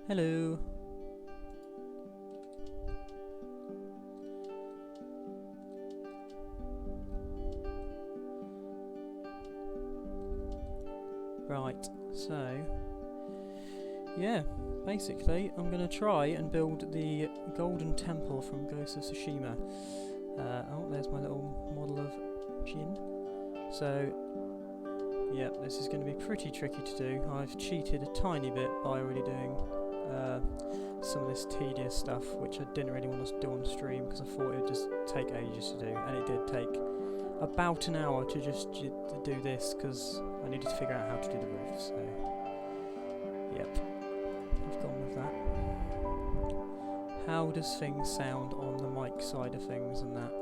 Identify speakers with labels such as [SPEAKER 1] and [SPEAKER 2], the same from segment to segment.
[SPEAKER 1] Hello. Right, so yeah, basically I'm going to try and build the golden temple from Ghost of Tsushima. Oh, there's my little model of Jin. So yeah, this is going to be pretty tricky to do. I've cheated a tiny bit by already doing some of this tedious stuff, which I didn't really want to do on stream because I thought it would just take ages to do, and it did take about an hour to just do this because I needed to figure out how to do the roof. So yep, I've gone with that. How does things sound on the mic side of things and that?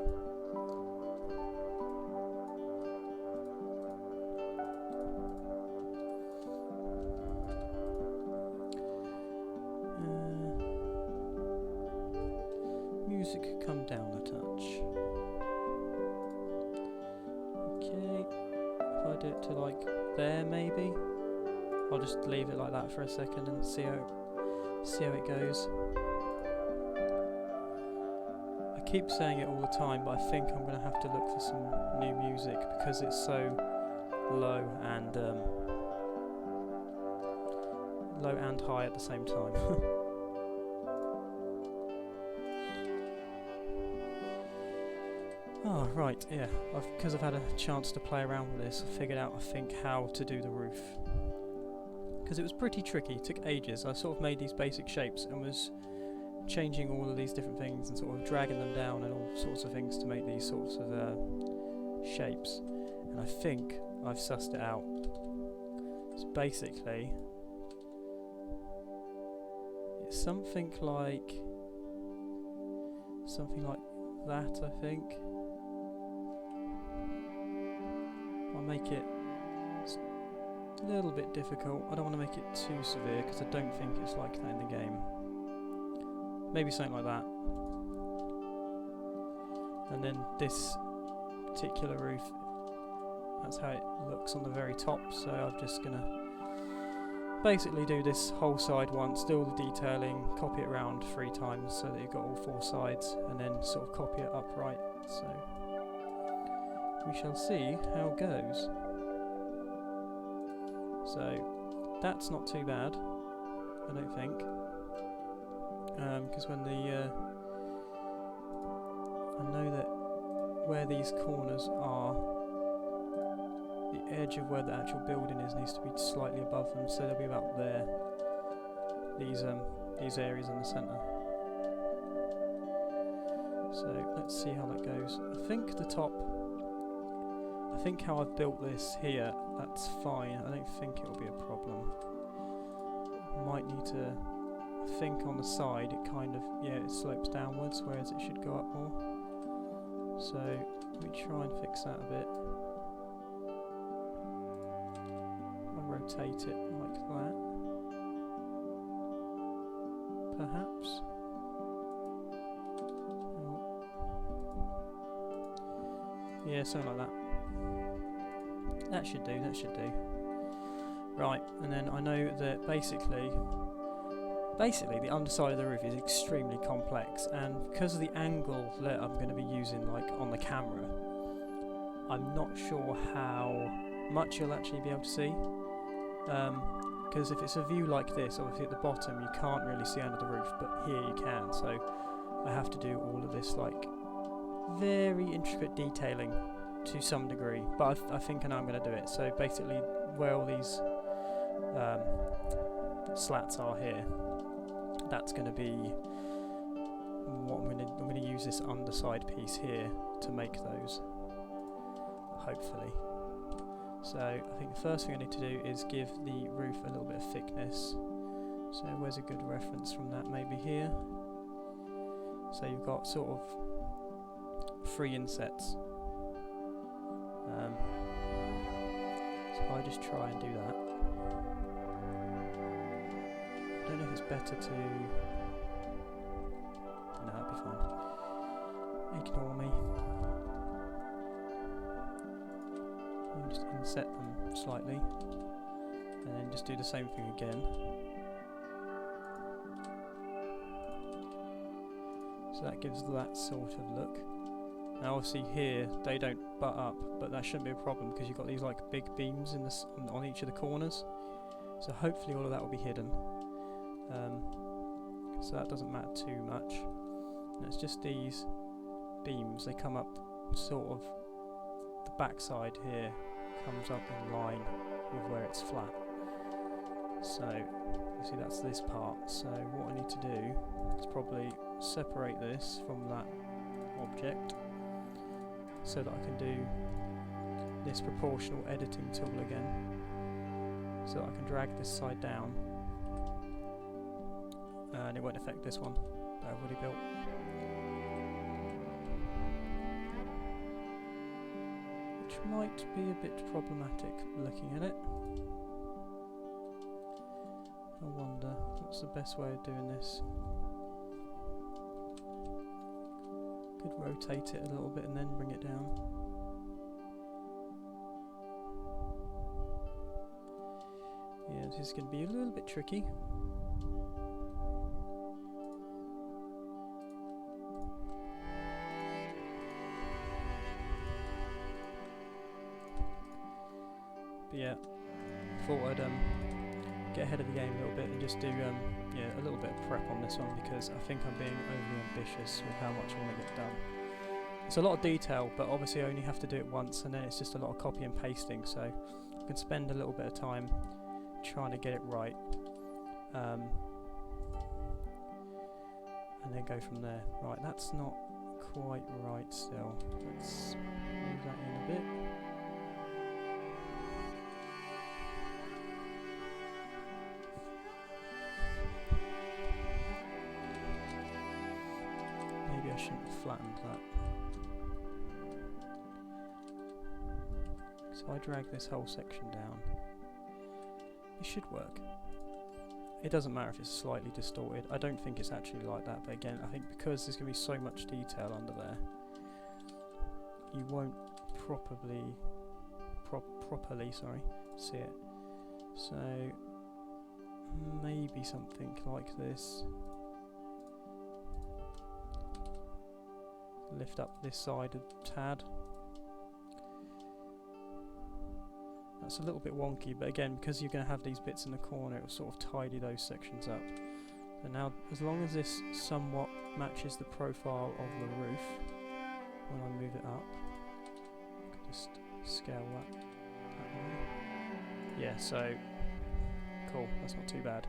[SPEAKER 1] Music could come down a touch. Okay, if I do it to like there maybe, I'll just leave it like that for a second and see how it goes. I keep saying it all the time, but I think I'm going to have to look for some new music because it's so low and high at the same time. Oh, right, yeah, because I've had a chance to play around with this, I figured out, I think, how to do the roof. Because it was pretty tricky, it took ages. I sort of made these basic shapes and was changing all of these different things and sort of dragging them down and all sorts of things to make these sorts of shapes. And I think I've sussed it out. So basically, it's something like that, I think. I'll make it a little bit difficult. I don't want to make it too severe because I don't think it's like that in the game. Maybe something like that. And then this particular roof, that's how it looks on the very top. So I'm just going to basically do this whole side once, do all the detailing, copy it around 3 times so that you've got all 4 sides, and then sort of copy it upright. So we shall see how it goes. So that's not too bad, I don't think, because when I know that where these corners are, the edge of where the actual building is needs to be slightly above them, so they'll be about there. These areas in the centre. So let's see how that goes. I think the top. I think how I've built this here, that's fine. I don't think it will be a problem. Might need to. I think on the side it kind of it slopes downwards, whereas it should go up more. So let me try and fix that a bit. Rotate it like that, perhaps. Oh. Yeah, something like that. That should do, that should do. Right, and then I know that basically the underside of the roof is extremely complex, and because of the angle that I'm going to be using like on the camera, I'm not sure how much you'll actually be able to see. Because if it's a view like this, obviously at the bottom you can't really see under the roof, but here you can, so I have to do all of this like very intricate detailing to some degree, but I think I know I'm going to do it. So basically where all these slats are here, that's going to be what I'm going to use this underside piece here to make those, hopefully. So I think the first thing I need to do is give the roof a little bit of thickness. So where's a good reference from that? Maybe here. So you've got sort of 3 insets. So I just try and do that. I don't know if it's better to. No, that'd be fine. Ignore me. Just inset them slightly, and then just do the same thing again. So that gives that sort of look. Now obviously here they don't butt up, but that shouldn't be a problem because you've got these like big beams in this on each of the corners. So hopefully all of that will be hidden. So that doesn't matter too much. And it's just these beams, they come up sort of, the backside here comes up in line with where it's flat. So you see that's this part. So what I need to do is probably separate this from that object so that I can do this proportional editing tool again, so that I can drag this side down and it won't affect this one that I've already built. Which might be a bit problematic looking at it. I wonder what's the best way of doing this. Could rotate it a little bit and then bring it down. Yeah, this is going to be a little bit tricky. But yeah, thought I'd get ahead of the game a little bit and just do yeah, a little bit of prep on this one, because I think I'm being overly ambitious with how much I want to get done. It's a lot of detail, but obviously I only have to do it once, and then it's just a lot of copy and pasting, so I can spend a little bit of time trying to get it right, and then go from there. Right, that's not quite right still. Let's move that in a bit. Maybe I shouldn't have flattened that. So I drag this whole section down. It should work. It doesn't matter if it's slightly distorted. I don't think it's actually like that, but again, I think because there's going to be so much detail under there, you won't properly see it. So maybe something like this. Lift up this side a tad. That's a little bit wonky, but again, because you're going to have these bits in the corner, it will sort of tidy those sections up. And now, as long as this somewhat matches the profile of the roof, when I move it up, I can just scale that way. Yeah, so cool, that's not too bad.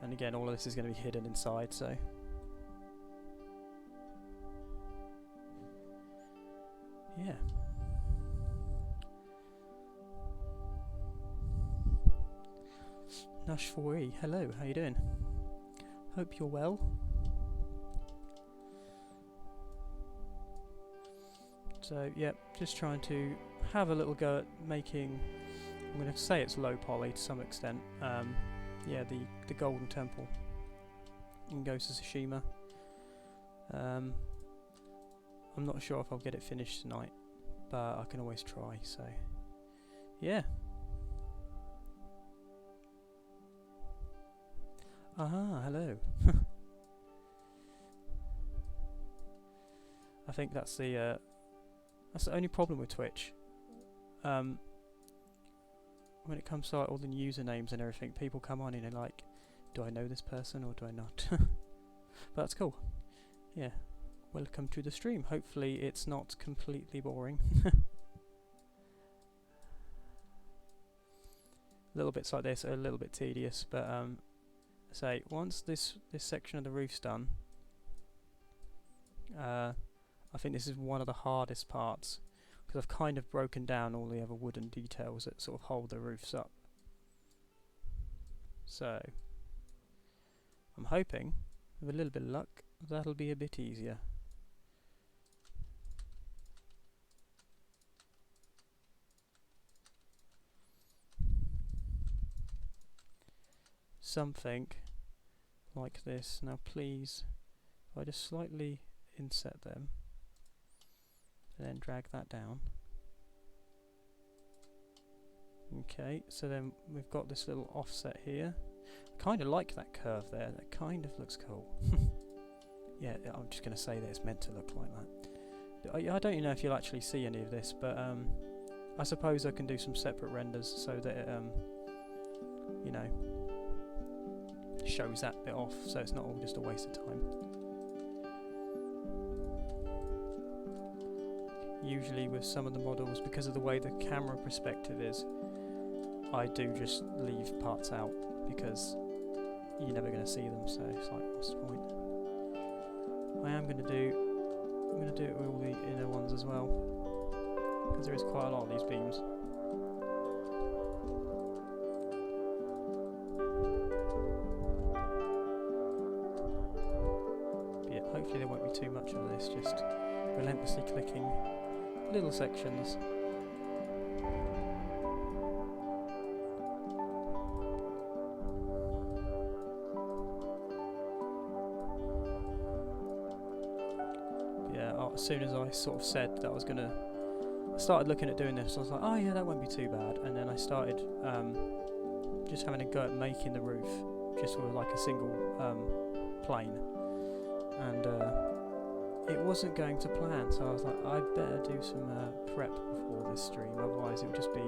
[SPEAKER 1] And again, all of this is going to be hidden inside, so yeah. Nush4E, hello, how you doing? Hope you're well. So, yeah, just trying to have a little go at making, I'm going to say it's low poly to some extent, yeah, the Golden Temple in Ghost of Tsushima. I'm not sure if I'll get it finished tonight, but I can always try, so yeah. Aha, hello. I think that's the only problem with Twitch. When it comes to like, all the usernames and everything, people come on and they're like, do I know this person or do I not? But that's cool. Yeah. Welcome to the stream. Hopefully it's not completely boring. Little bits like this are a little bit tedious, but say once this section of the roof's done, I think this is one of the hardest parts, because I've kind of broken down all the other wooden details that sort of hold the roofs up. So I'm hoping, with a little bit of luck, that'll be a bit easier. Something like this. Now please, if I just slightly inset them and then drag that down. Okay, so then we've got this little offset here. Kind of like that curve there. That kind of looks cool. Yeah, I'm just going to say that it's meant to look like that. I don't even know if you'll actually see any of this, but I suppose I can do some separate renders so that it, you know, shows that bit off, so it's not all just a waste of time. Usually with some of the models, because of the way the camera perspective is, I do just leave parts out because you're never going to see them, so it's like, what's the point? I'm going to do it with all the inner ones as well, because there is quite a lot of these beams. But yeah, hopefully there won't be too much of this, just relentlessly clicking little sections. As soon as I sort of said that I was gonna, I started looking at doing this, I was like, oh yeah, that won't be too bad, and then I started just having a go at making the roof just with like a single plane, and it wasn't going to plan, so I was like, I'd better do some prep before this stream, otherwise it would just be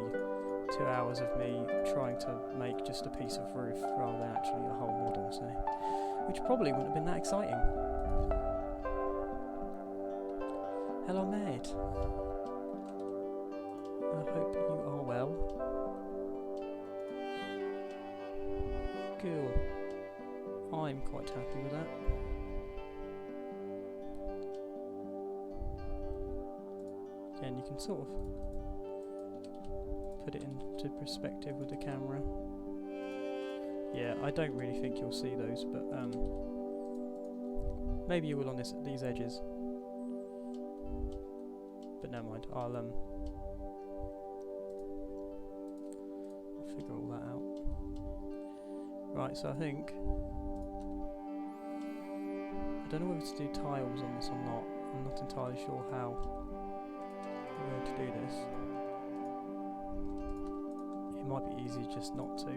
[SPEAKER 1] 2 hours of me trying to make just a piece of roof rather than actually a whole model, so, which probably wouldn't have been that exciting. Hello mate, I hope you are well. Cool, I'm quite happy with that. Again, you can sort of put it into perspective with the camera. Yeah, I don't really think you'll see those, but maybe you will on these edges. But never mind, I'll figure all that out. Right, so I think I don't know whether to do tiles on this or not. I'm not entirely sure how I'm going to do this. It might be easy just not to.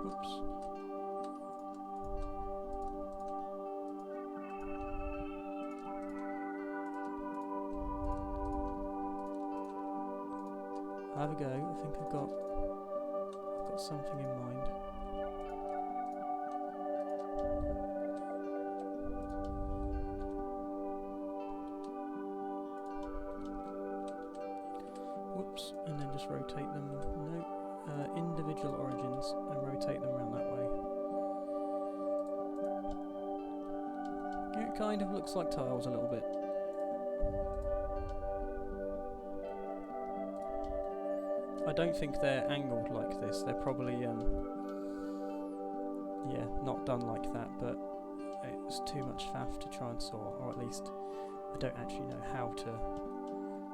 [SPEAKER 1] Oops. Have a go. I think I've got something in mind. Whoops, and then just rotate them. No, individual origins and rotate them around that way. It kind of looks like tiles a little bit. I don't think they're angled like this. They're probably, yeah, not done like that, but it's too much faff to try and sort, or at least I don't actually know how to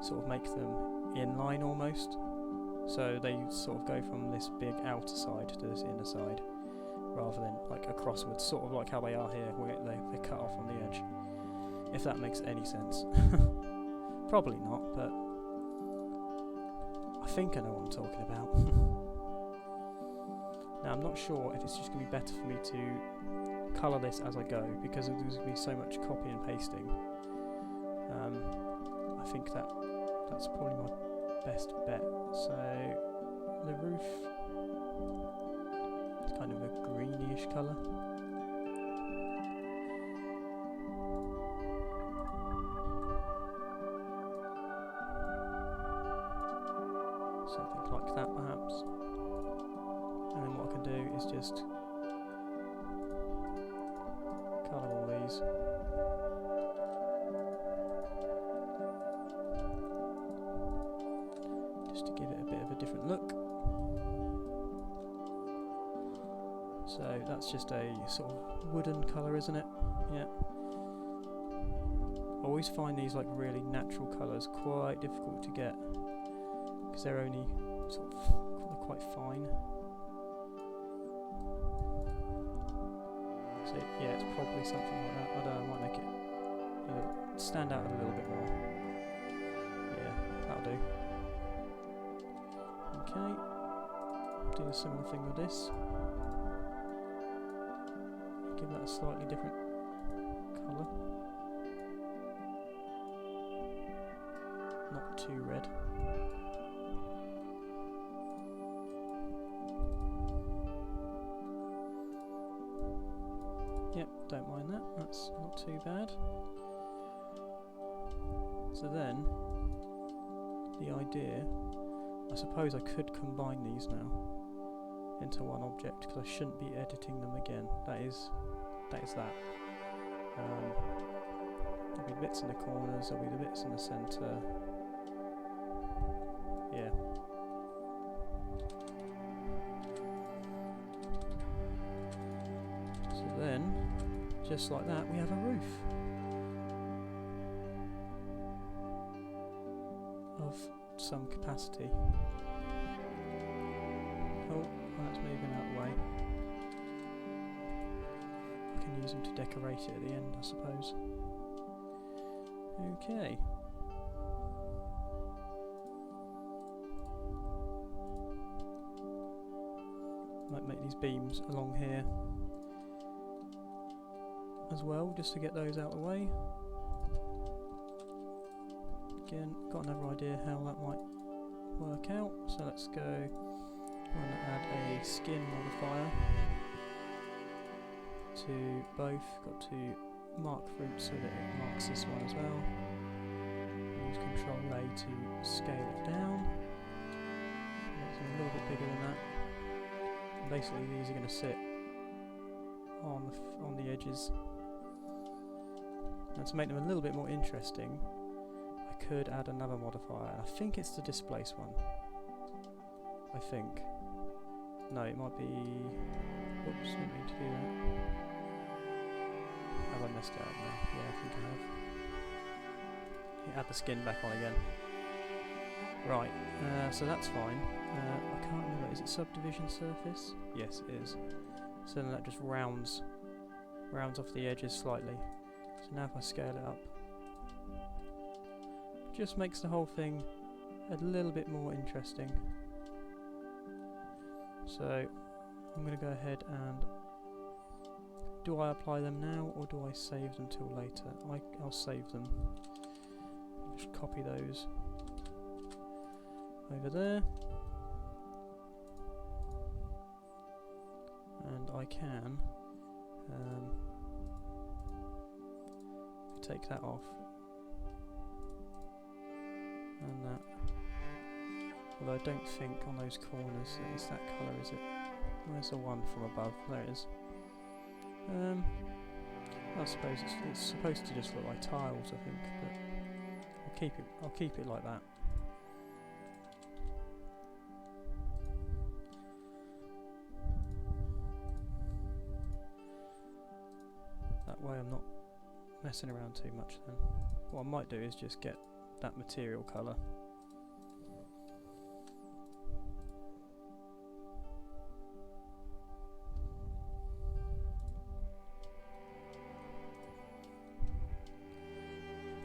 [SPEAKER 1] sort of make them inline almost. So they sort of go from this big outer side to this inner side, rather than like a crossword, sort of like how they are here, where they're cut off on the edge. If that makes any sense. Probably not, but I think I know what I'm talking about. Now I'm not sure if it's just going to be better for me to colour this as I go, because there's going to be so much copy and pasting. I think that's probably my best bet. So the roof, it's kind of a greenish colour. Something like that perhaps. And then what I can do is just colour all these. Just to give it a bit of a different look. So that's just a sort of wooden colour, isn't it? Yeah. I always find these like really natural colours quite difficult to get, because they're only sort of, they're quite fine. So yeah, it's probably something like that. I don't know, I might make it stand out a little bit more. Yeah, that'll do. Okay. do a similar thing with this. Give that a slightly different colour. Not too red. Yep, don't mind that, that's not too bad. So then, the idea, I suppose I could combine these now into one object, because I shouldn't be editing them again. That is that. There'll be the bits in the corners, there'll be the bits in the centre. Yeah. So then, just like that, we have a roof of some capacity. Oh, that's moving out of the way. I can use them to decorate it at the end, I suppose. Okay. Might make these beams along here as well, just to get those out of the way. Again, got another idea how that might work out, so let's go. I'm going to add a skin modifier to both. Got to mark fruit so that it marks this one as well. Use Control A to scale it down. Makes it a little bit bigger than that. And basically, these are going to sit on the edges. And to make them a little bit more interesting, I could add another modifier. And I think it's the displace one. I think. No, it might be. Oops, didn't mean to do that. Have I messed it up now? Yeah, I think I have. Add the skin back on again. Right, so that's fine. I can't remember, is it subdivision surface? Yes, it is. So then that just rounds off the edges slightly. So now if I scale it up, just makes the whole thing a little bit more interesting. So I'm going to go ahead and do I apply them now or do I save them till later? I'll save them. Just copy those over there, and I can take that off and that. Although I don't think on those corners it's that colour, is it? Where's the one from above? There it is. I suppose it's supposed to just look like tiles, I think, but I'll keep it like that. That way I'm not messing around too much then. What I might do is just get that material colour.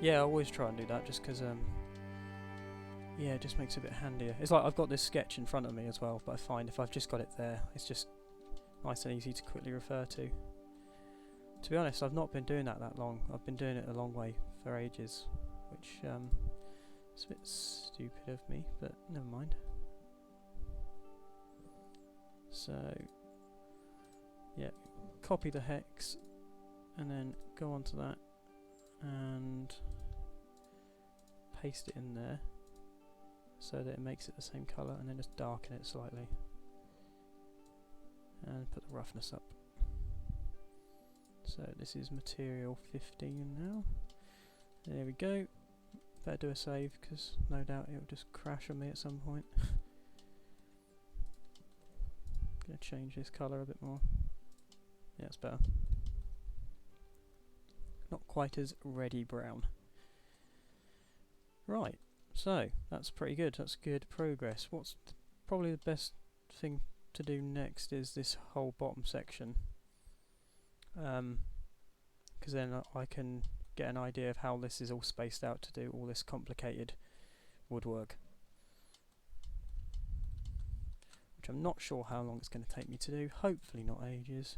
[SPEAKER 1] Yeah, I always try and do that just because, yeah, it just makes it a bit handier. It's like I've got this sketch in front of me as well, but I find if I've just got it there, it's just nice and easy to quickly refer to. To be honest, I've not been doing that long. I've been doing it a long way for ages, which is a bit stupid of me, but never mind. So, yeah, copy the hex, and then go onto that, and paste it in there so that it makes it the same colour, and then just darken it slightly and put the roughness up. So this is material 15 now. There we go. Better do a save because no doubt it will just crash on me at some point. Gonna change this colour a bit more. Yeah, it's better. Not quite as reddy brown. Right, so that's pretty good. That's good progress. What's probably the best thing to do next is this whole bottom section, because then I can get an idea of how this is all spaced out to do all this complicated woodwork. which I'm not sure how long it's going to take me to do. Hopefully not ages.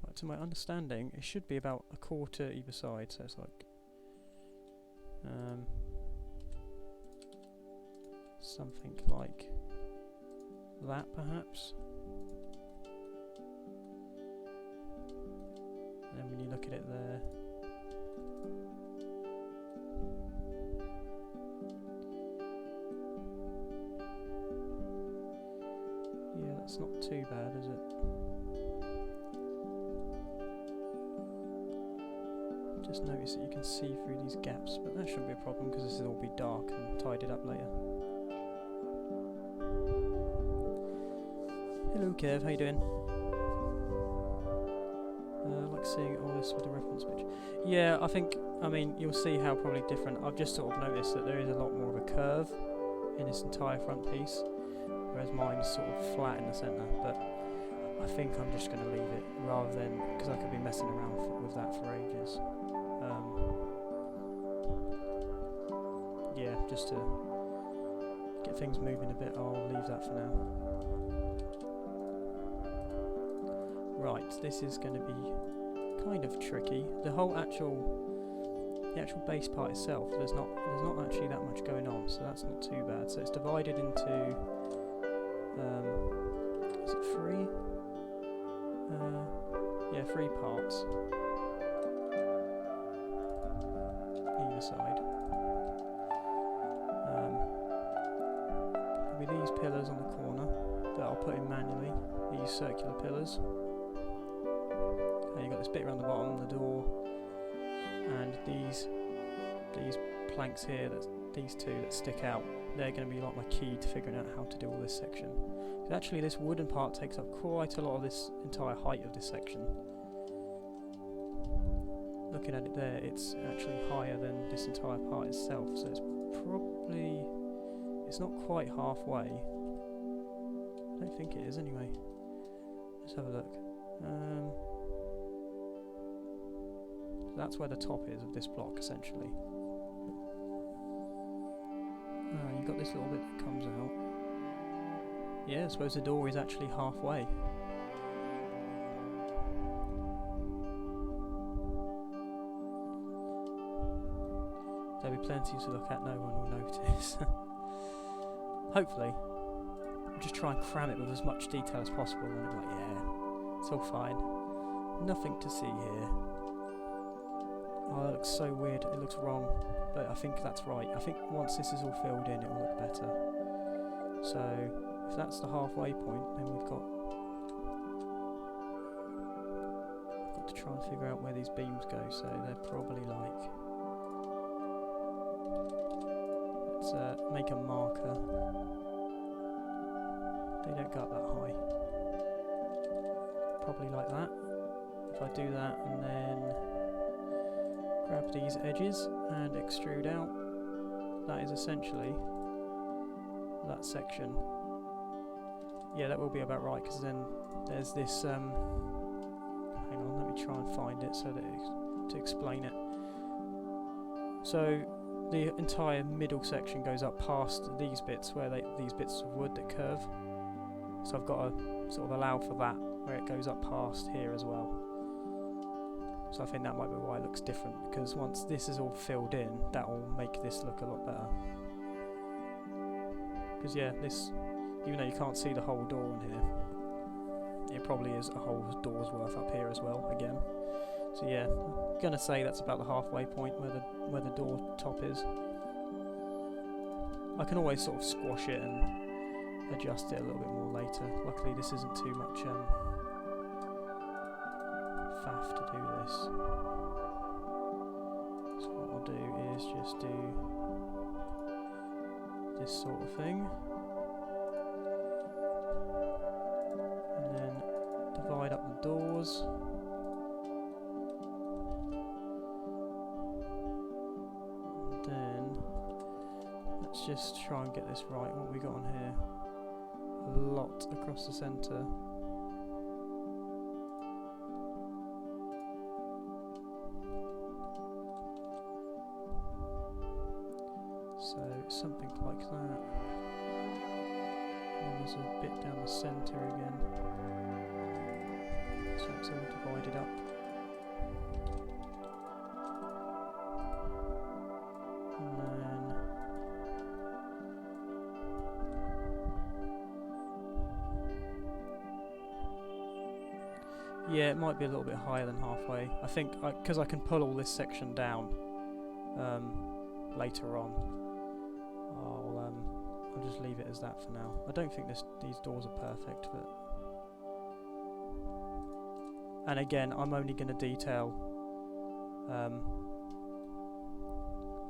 [SPEAKER 1] Right, to my understanding, it should be about a quarter either side, so it's like something like that, perhaps. And then when you look at it there, yeah, that's not too bad, is it? Just notice that you can see through these gaps, but that shouldn't be a problem because this will all be dark and tidied up later. Hello Kev, how you doing? I like seeing all this with a reference picture. Yeah, I mean, you'll see how probably different. I've just sort of noticed that there is a lot more of a curve in this entire front piece, whereas mine is sort of flat in the centre, but I think I'm just going to leave it rather than, because I could be messing around with that for ages. Yeah, just to get things moving a bit, I'll leave that for now. Right, this is going to be kind of tricky. The actual base part itself, there's not actually that much going on, so that's not too bad. So it's divided into is it 3? Yeah, 3 parts either side. There'll be these pillars on the corner that I'll put in manually. These circular pillars. And you've got this bit around the bottom, the door, and these planks here, these two that stick out. They're going to be like my key to figuring out how to do all this section. So actually, this wooden part takes up quite a lot of this entire height of this section. Looking at it there, it's actually higher than this entire part itself, so it's not quite halfway. I don't think it is anyway. Let's have a look. That's where the top is of this block, essentially. You've got this little bit that comes out. Yeah, I suppose the door is actually halfway. There'll be plenty to look at, no one will notice. Hopefully. I'll just try and cram it with as much detail as possible and it'll be like, yeah, it's all fine. Nothing to see here. Oh, that looks so weird, it looks wrong, but I think that's right. I think once this is all filled in, it will look better. So, if that's the halfway point, then I've got to try and figure out where these beams go, so they're probably like... Let's make a marker. They don't go up that high. Probably like that. If I do that and then grab these edges and extrude out, that is essentially that section. Yeah, that will be about right, because then there's this hang on, let me try and find it so that to explain it. So the entire middle section goes up past these bits where these bits of wood that curve. So I've got to sort of allow for that, where it goes up past here as well. So I think that might be why it looks different, because once this is all filled in, that will make this look a lot better. Because yeah, this, even though you can't see the whole door in here, it probably is a whole door's worth up here as well, again. So yeah, I'm gonna say that's about the halfway point where the door top is. I can always sort of squash it and adjust it a little bit more later. Luckily this isn't too much faff to do this. So what I'll do is just do this sort of thing. And then divide up the doors. And then let's just try and get this right. What have we got on here? A lot across the centre. So something like that. And then there's a bit down the centre again. So it's all divided up. And then yeah, it might be a little bit higher than halfway. I think because I can pull all this section down later on. I'll just leave it as that for now. I don't think these doors are perfect, but and again, I'm only going to detail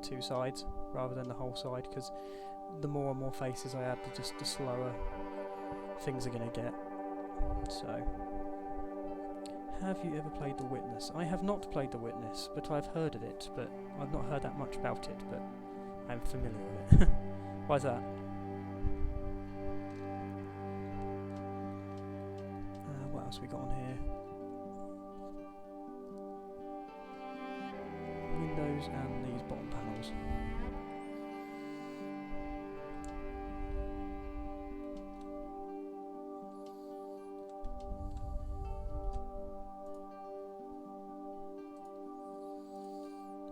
[SPEAKER 1] 2 sides rather than the whole side, because the more and more faces I add, the slower things are going to get. So, have you ever played The Witness? I have not played The Witness, but I've heard of it, but I've not heard that much about it, but I'm familiar with it. Why's that? What else we got on here? Windows and these bottom panels.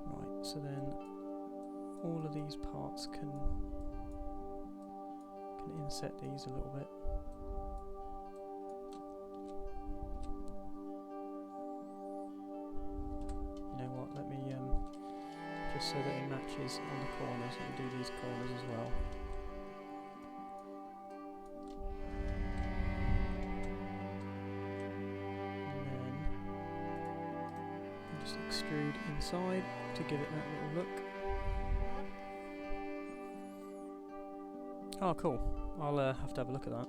[SPEAKER 1] Right, so then all of these parts can inset these a little bit. You know what, let me just so that it matches on the corners, let me do these corners as well. And then just extrude inside to give it that little look. Oh, cool. I'll have to have a look at that.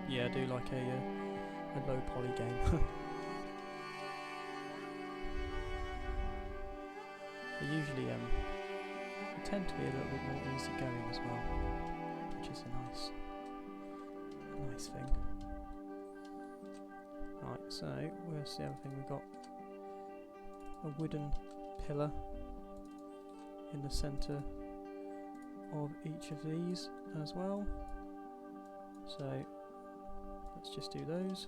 [SPEAKER 1] Yeah, I do like a low poly game. They usually they tend to be a little bit more easygoing as well, which is a nice thing. Right, so where's the other thing? We've got a wooden pillar in the centre of each of these as well. So let's just do those.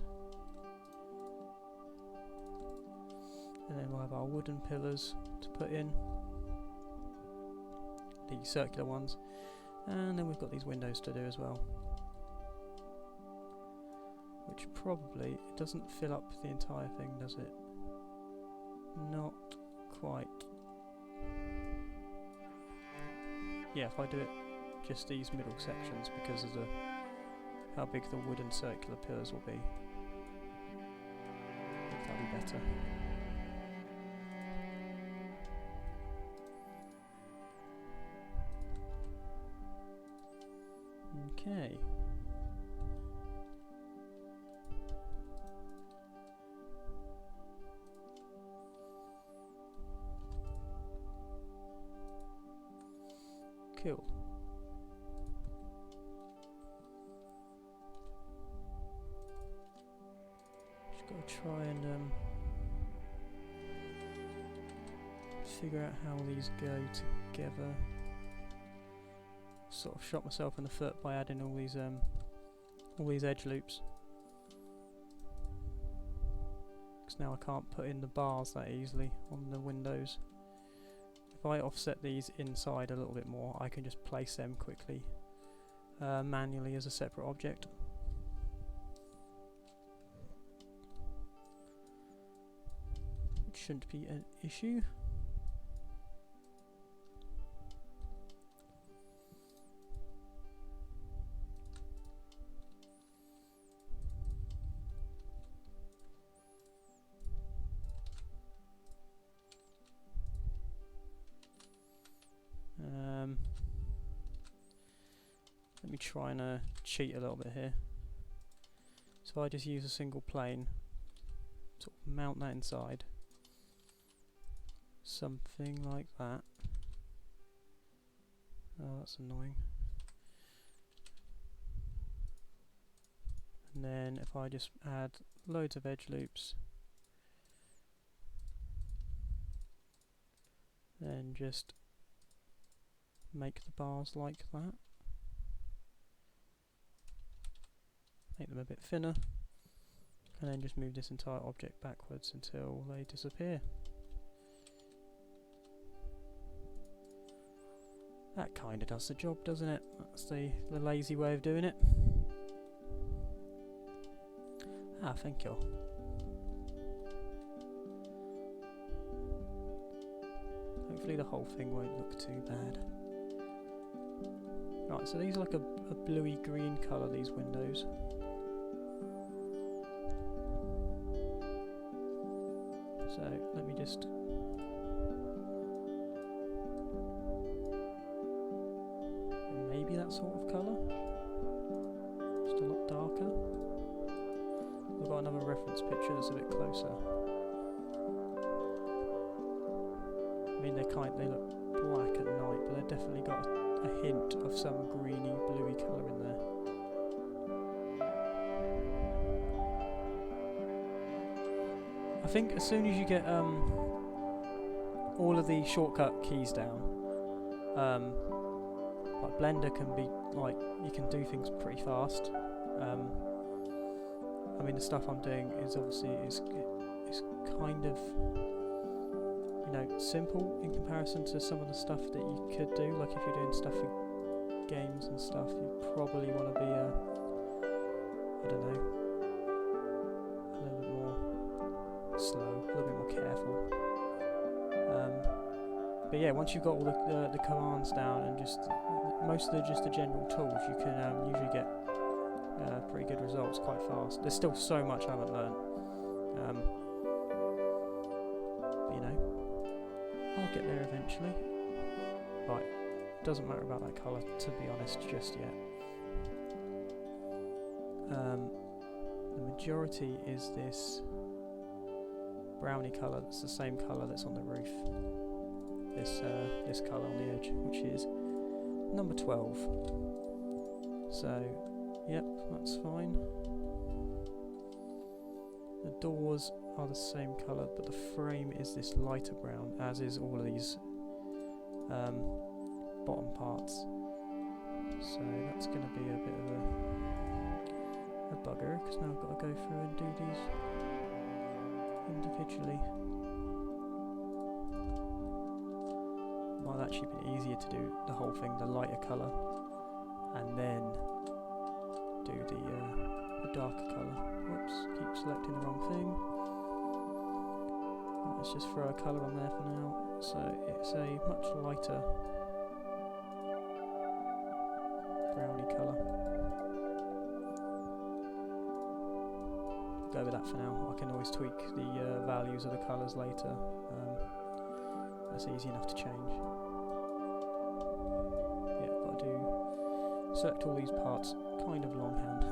[SPEAKER 1] And then we'll have our wooden pillars to put in, the circular ones, and then we've got these windows to do as well. Which probably, it doesn't fill up the entire thing, does it? Not quite. Yeah, if I do it just these middle sections because of how big the wooden circular pillars will be, I think that'll be better. Okay. Cool. Just gotta try and figure out how these go together. Sort of shot myself in the foot by adding all these edge loops. Because now I can't put in the bars that easily on the windows. If I offset these inside a little bit more, I can just place them quickly manually as a separate object. Which shouldn't be an issue. Let me try and cheat a little bit here. So I just use a single plane, sort of mount that inside, something like that. Oh, that's annoying. And then if I just add loads of edge loops, then just make the bars like that. Make them a bit thinner, and then just move this entire object backwards until they disappear. That kinda does the job, doesn't it? That's the lazy way of doing it. Ah, thank you. Hopefully the whole thing won't look too bad. Right, so these are like a bluey green colour, these windows. So let me just maybe that sort of colour, just a lot darker. We've got another reference picture that's a bit closer. I mean, they look black at night, but they've definitely got a hint of some greeny, bluey colour in there. I think as soon as you get all of the shortcut keys down, like Blender can be like, you can do things pretty fast. I mean, the stuff I'm doing is obviously is kind of, you know, simple in comparison to some of the stuff that you could do. Like if you're doing stuff for games and stuff, you probably want to be I don't know, a little bit more slow, a little bit more careful. But yeah, once you've got all the commands down and just most of the general tools, you can usually get pretty good results quite fast. There's still so much I haven't learned, but you know, I'll get there eventually. Right, doesn't matter about that colour, to be honest, just yet. The majority is this browny colour. That's the same colour that's on the roof. This colour on the edge, which is number 12. So, yep, that's fine. The doors are the same colour, but the frame is this lighter brown, as is all of these bottom parts. So that's going to be a bit of a bugger, because now I've got to go through and do these individually. Might actually be easier to do the whole thing, the lighter colour, and then do the darker colour. Whoops, keep selecting the wrong thing. Right, let's just throw a colour on there for now. So it's a much lighter browny colour. Go with that for now. I can always tweak the values of the colours later. That's easy enough to change. Yeah, got to select all these parts kind of longhand.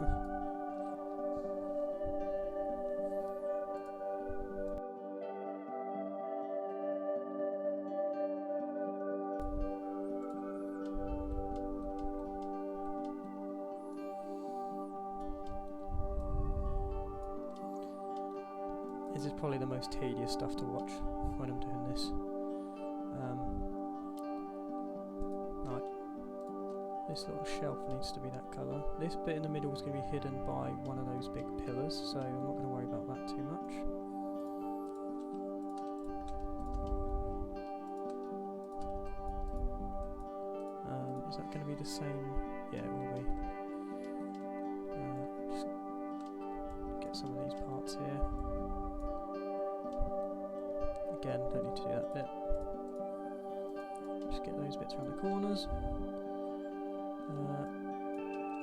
[SPEAKER 1] This is probably the most tedious stuff to watch when I'm doing this. Right, this little shelf needs to be that colour. This bit in the middle is going to be hidden by one of those big pillars, so I'm not going to worry about that too much. Is that going to be the same? Yeah, it will be. Just get some of these parts here. Again, don't need to do that bit. Just get those bits around the corners.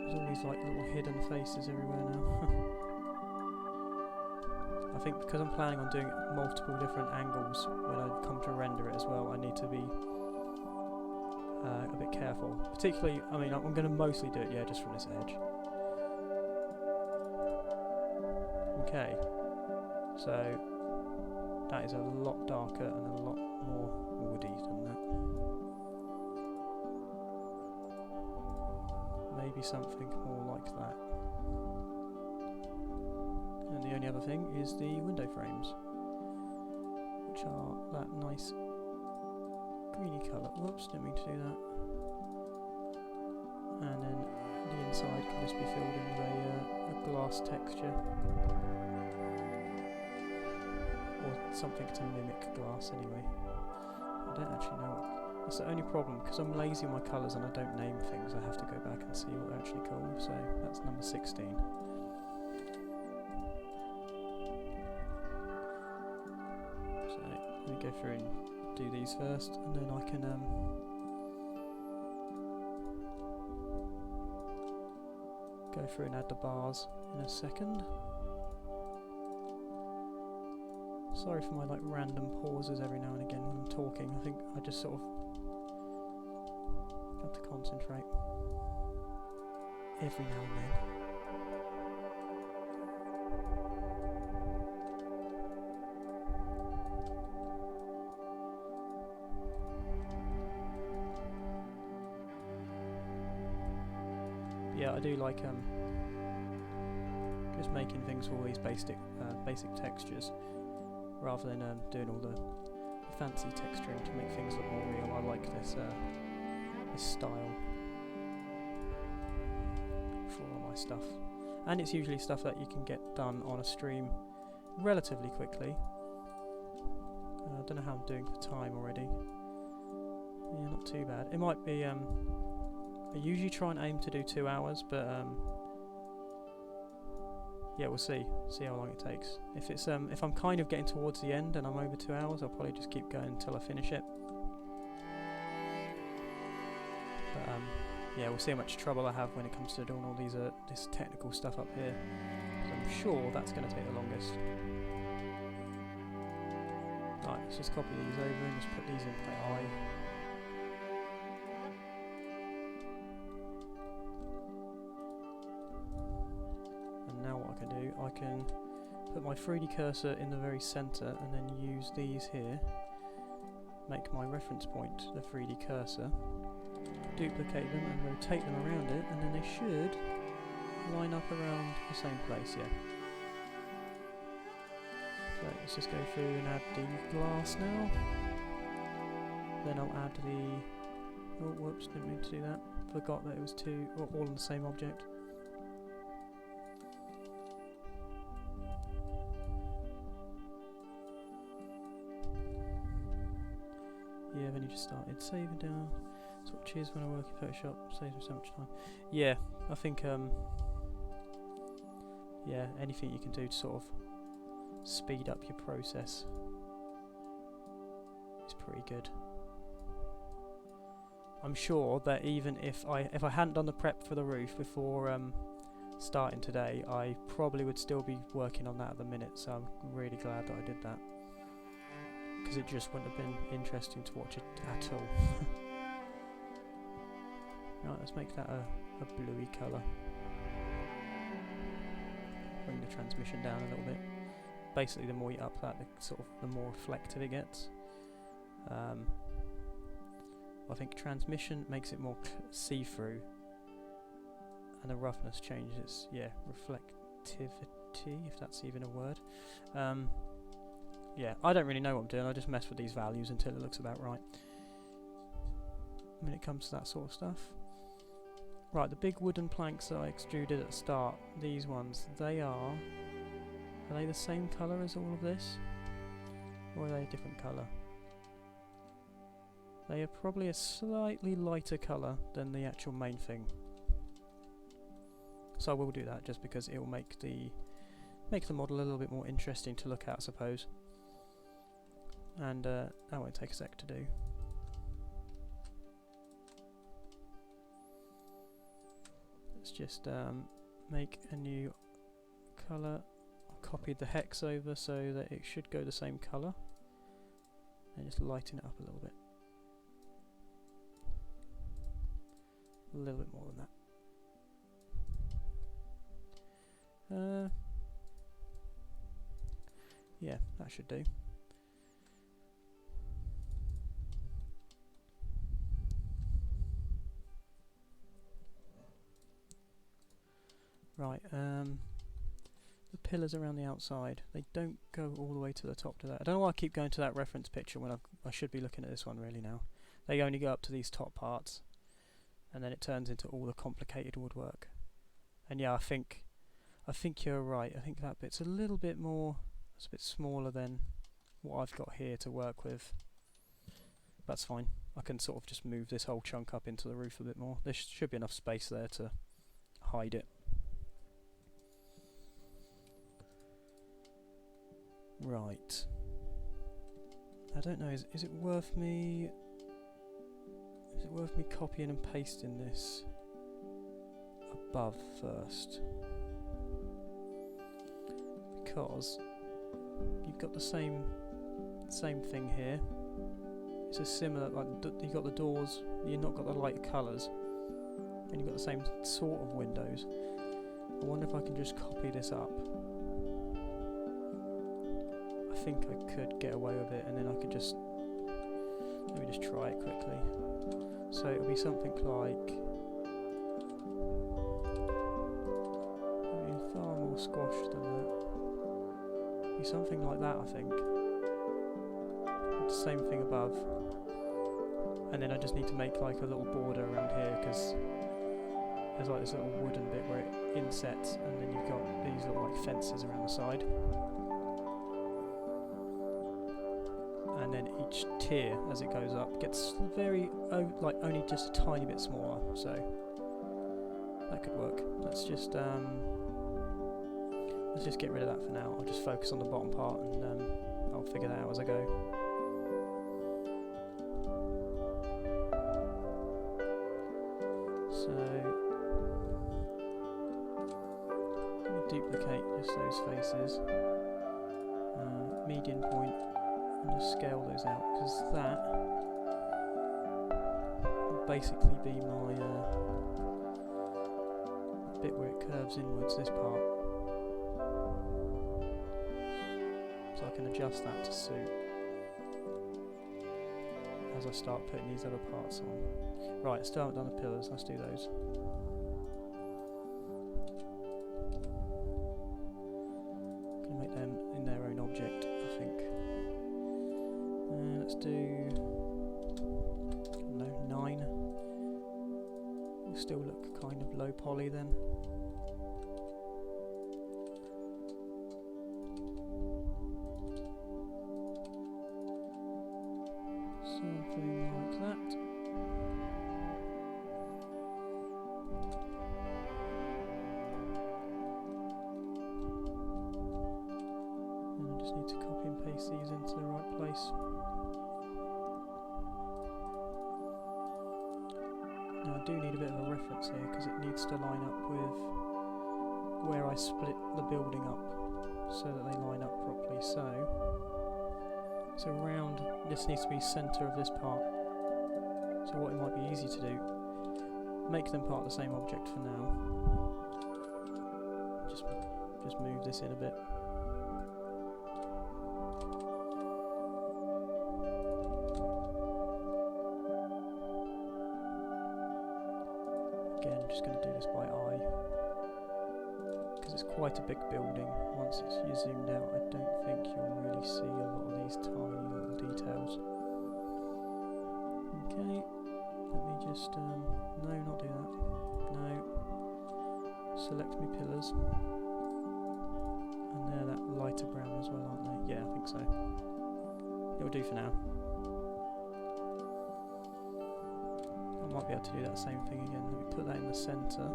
[SPEAKER 1] There's all these like little hidden faces everywhere now. I think because I'm planning on doing multiple different angles when I come to render it as well, I need to be a bit careful. Particularly, I mean, I'm going to mostly do it, yeah, just from this edge. Okay, so that is a lot darker and a lot more woody than that. Maybe something more like that. other thing is the window frames, which are that nice greeny colour. Whoops, didn't mean to do that. And then the inside can just be filled in with a glass texture, or something to mimic glass anyway. I don't actually know what. That's the only problem, because I'm lazy with my colours and I don't name things. I have to go back and see what they're actually called. So that's number 16. So let me go through and do these first, and then I can go through and add the bars in a second. Sorry for my random pauses every now and again when I'm talking. I think I just sort of have to concentrate every now and then. Yeah, I do like just making things with all these basic textures, rather than doing all the fancy texturing to make things look more real. I like this style for all my stuff, and it's usually stuff that you can get done on a stream relatively quickly. I don't know how I'm doing for time already. Yeah, not too bad. It might be. I usually try and aim to do 2 hours, but yeah, we'll see how long it takes. If it's if I'm kind of getting towards the end and I'm over 2 hours, I'll probably just keep going until I finish it. But yeah, we'll see how much trouble I have when it comes to doing all these this technical stuff up here. I'm sure that's going to take the longest. Right, let's just copy these over and just put these in play I. I can put my 3D cursor in the very centre and then use these here, make my reference point the 3D cursor, duplicate them and rotate them around it, and then they should line up around the same place, yeah. So let's just go through and add the glass now. Then I'll add the... oh, whoops, didn't mean to do that. Forgot that it was two, all in the same object. Yeah, I've only just started saving down. Swatches when I work in Photoshop, saves me so much time. Yeah, I think yeah, anything you can do to sort of speed up your process is pretty good. I'm sure that even if I hadn't done the prep for the roof before starting today, I probably would still be working on that at the minute, so I'm really glad that I did that, because it just wouldn't have been interesting to watch it at all. Right, let's make that a bluey colour. Bring the transmission down a little bit. Basically, the more you up that, the more reflective it gets. I think transmission makes it more see-through, and the roughness changes, yeah, reflectivity, if that's even a word. Yeah, I don't really know what I'm doing, I just mess with these values until it looks about right when it comes to that sort of stuff. Right, the big wooden planks that I extruded at the start, these ones, are they the same colour as all of this? Or are they a different colour? They are probably a slightly lighter colour than the actual main thing. So I will do that just because it will make the model a little bit more interesting to look at, I suppose. And that won't take a sec to do. Let's just make a new colour. I'll copy the hex over so that it should go the same colour, and just lighten it up a little bit. A little bit more than that. Yeah, that should do. Right, the pillars around the outside. They don't go all the way to the top to that. I don't know why I keep going to that reference picture when I should be looking at this one really now. They only go up to these top parts, and then it turns into all the complicated woodwork. And yeah, I think you're right. I think that bit's a little bit more, it's a bit smaller than what I've got here to work with. That's fine. I can sort of just move this whole chunk up into the roof a bit more. There should be enough space there to hide it. Right. I don't know, is it worth me copying and pasting this above first? Because you've got the same thing here. It's a similar, like you've got the doors, you've not got the light colours, and you've got the same sort of windows. I wonder if I can just copy this up. I think I could get away with it, and then I could just, let me just try it quickly. So it'll be something like, maybe far more squashed than that. It'll be something like that, I think. The same thing above. And then I just need to make like a little border around here, because there's like this little wooden bit where it insets, and then you've got these little like fences around the side. And then each tier, as it goes up, gets very, like only just a tiny bit smaller, so that could work. Let's just get rid of that for now. I'll just focus on the bottom part, and I'll figure that out as I go. So let me duplicate just those faces, median point, and just scale those out, because that will basically be my bit where it curves inwards, this part. So I can adjust that to suit as I start putting these other parts on. Right, still haven't done the pillars, let's do those. I'm going to make them in their own object, I think. Let's do, no, 9. Will still look kind of low poly then. Something like that. And I just need to copy and paste these into the right place. Now I do need a bit of a reference here, because it needs to line up with where I split the building up so that they line up properly. So around, this needs to be centre of this part. So what it might be easy to do, make them part of the same object for now. Just move this in a bit. Again, I'm just going to do this by eye, because it's quite a big building. Once you're zoomed out, I don't think you'll really see a lot of these tiny little details. Okay, let me just, no, not do that. No. Select my pillars. And they're that lighter brown as well, aren't they? Yeah, I think so. It'll do for now. I might be able to do that same thing again. Let me put that in the centre.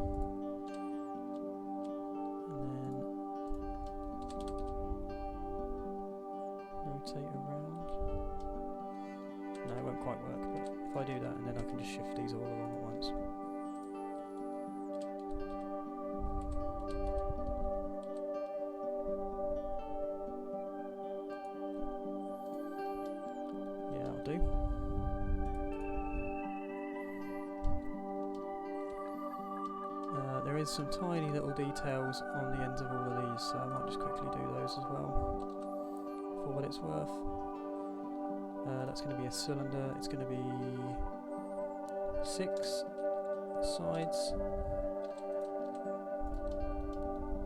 [SPEAKER 1] Rotate around. No, it won't quite work, but if I do that, and then I can just shift these all along at once. Yeah, that'll do. There is some tiny little details on the ends of all of these, so I might just quickly do those as well, for what it's worth. That's going to be a cylinder. It's going to be 6 sides,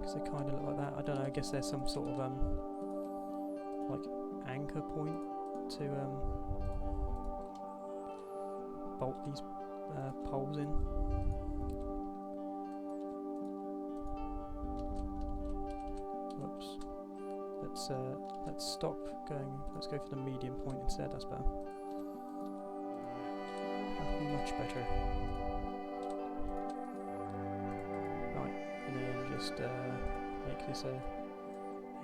[SPEAKER 1] because they kind of look like that. I don't know, I guess there's some sort of like anchor point to bolt these poles in. Whoops. Let's stop going. Let's go for the medium point instead. That's better. That'll be much better. Right, and then just make this a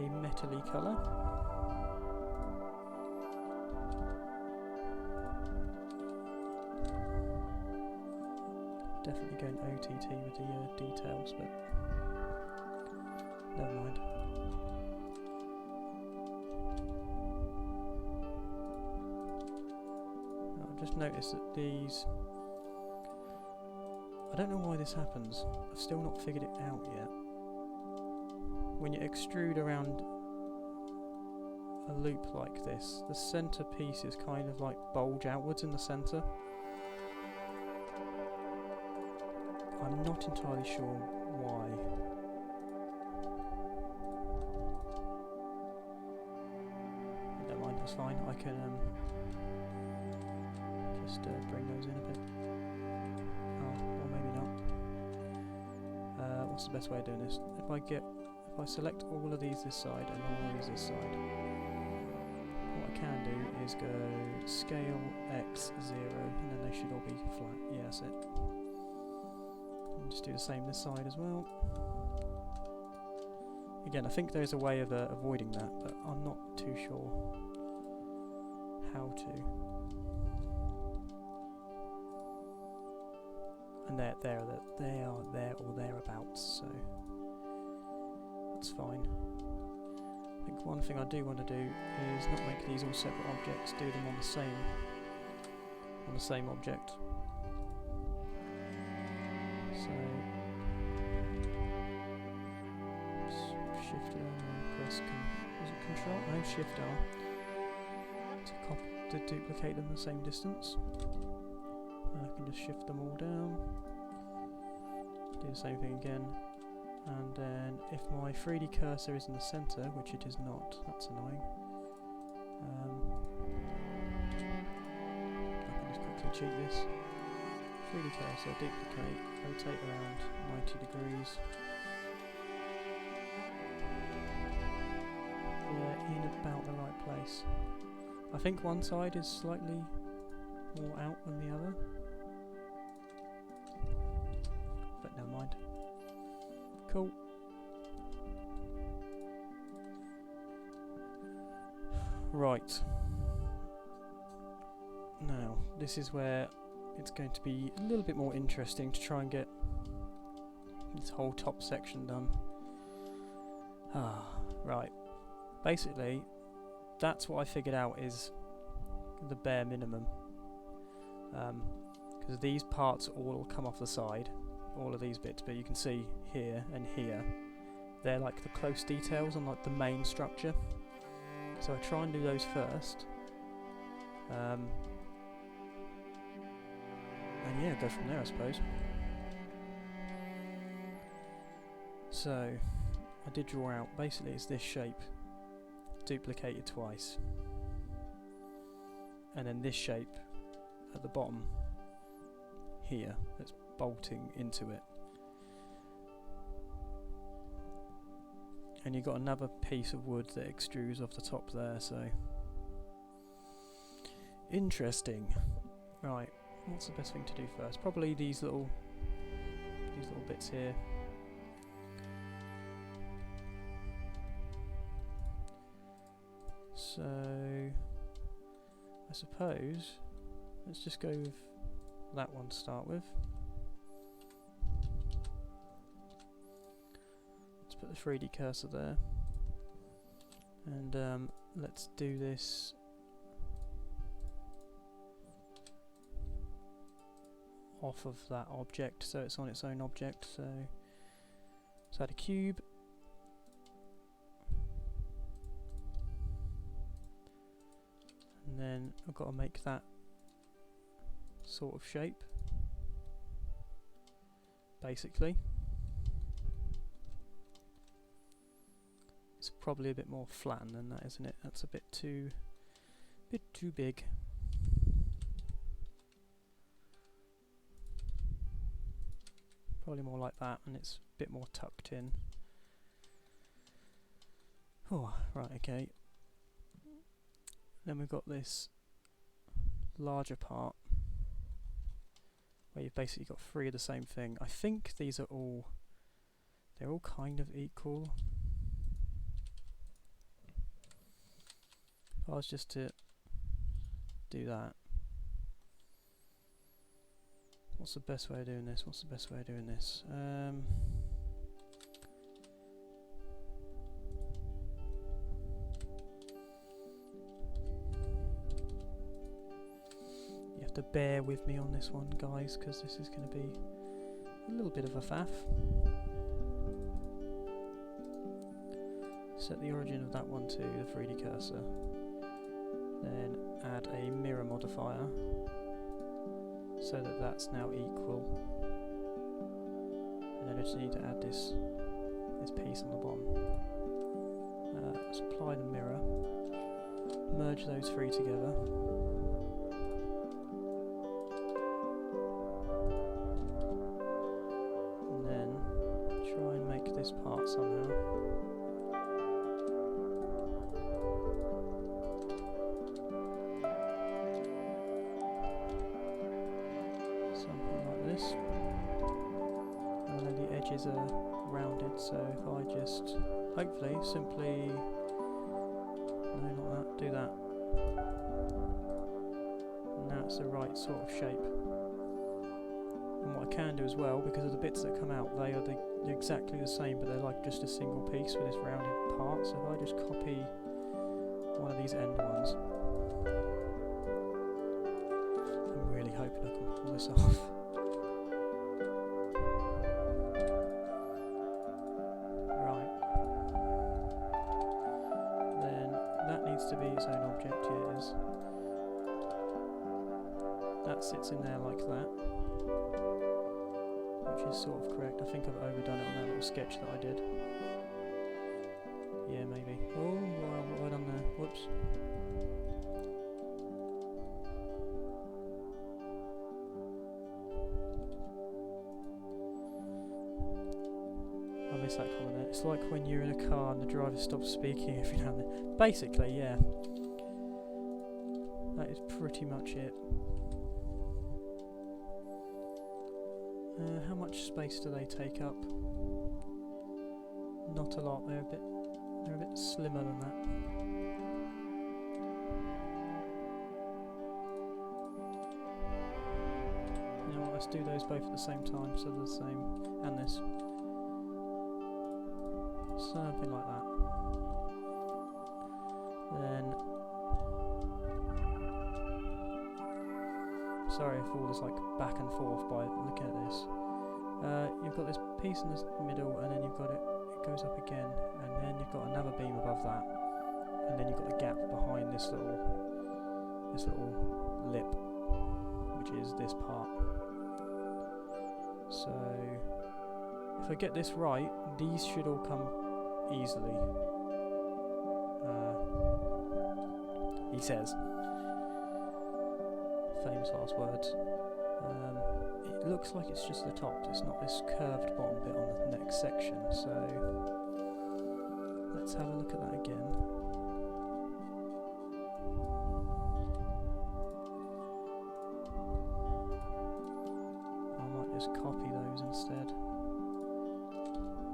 [SPEAKER 1] metally colour. Definitely going OTT with the details, but never mind. I've just noticed that these... I don't know why this happens. I've still not figured it out yet. When you extrude around a loop like this, the centre pieces kind of like bulge outwards in the centre. I'm not entirely sure why. Never mind, that's fine. I can just bring those in a bit. Oh, or maybe not. What's the best way of doing this? If I select all of these this side and all of these this side, what I can do is go scale X 0, and then they should all be flat. Yeah, that's it. Just do the same this side as well. Again, I think there's a way of avoiding that, but I'm not too sure how to. And they are there or thereabouts, so that's fine. I think one thing I do want to do is not make these all separate objects, do them on the same object. So Shift R and press is it Control? No, Shift R to duplicate them the same distance. I can just shift them all down. Do the same thing again, and then if my 3D cursor is in the centre, which it is not, that's annoying. I can just quickly cheat this. 3D cursor, duplicate, rotate around 90 degrees. Yeah, in about the right place. I think one side is slightly more out than the other. But never mind. Cool. Right. Now, this is where it's going to be a little bit more interesting to try and get this whole top section done. Right. Basically, that's what I figured out is the bare minimum. Because these parts all come off the side, all of these bits, but you can see here and here, they're like the close details on like the main structure. So I try and do those first. And yeah, go from there I suppose. So, I did draw out, basically it's this shape, duplicated twice. And then this shape at the bottom here, that's bolting into it. And you've got another piece of wood that extrudes off the top there, so... Interesting. Right. What's the best thing to do first? Probably these little bits here. So I suppose let's just go with that one to start with. Let's put the 3D cursor there, and let's do this off of that object, so it's on its own object. So let's add a cube, and then I've got to make that sort of shape, basically. probably a bit more flattened than that, isn't it? That's a bit too big. Probably more like that, and it's a bit more tucked in. Oh, right, okay. Then we've got this larger part where you've basically got 3 of the same thing. I think these are all, they're all kind of equal. If I was just to do that. What's the best way of doing this? What's the best way of doing this? You have to bear with me on this one, guys, because this is going to be a little bit of a faff. Set the origin of that one to the 3D cursor. Then add a mirror modifier so that that's now equal. And then I just need to add this piece on the bottom. Let's apply the mirror. Merge those 3 together. And then try and make this part somehow. And then the edges are rounded, so if I just hopefully simply, no, not that, do that. And now it's the right sort of shape. And what I can do as well, because of the bits that come out, they're exactly the same, but they're like just a single piece with this rounded part. So if I just copy one of these end ones, I'm really hoping I can pull this off. To be its own object, here it is. That sits in there like that, which is sort of correct. I think I've overdone it on that little sketch that I did. Yeah, maybe. Oh, what have I done there? Whoops. I missed that comment there. It's like when you're in a car and the driver stops speaking every now and then. Basically, yeah. That is pretty much it. How much space do they take up? Not a lot. They're a bit slimmer than that. You know what? Let's do those both at the same time, so they're the same, and this. Something like that. Then, sorry if all this like back and forth by looking at this. You've got this piece in the middle, and then you've got it goes up again, and then you've got another beam above that, and then you've got the gap behind this little lip, which is this part. So if I get this right, these should all come easily. He says. Famous last words. It looks like it's just the top, it's not this curved bottom bit on the next section, so let's have a look at that again. I might just copy those instead,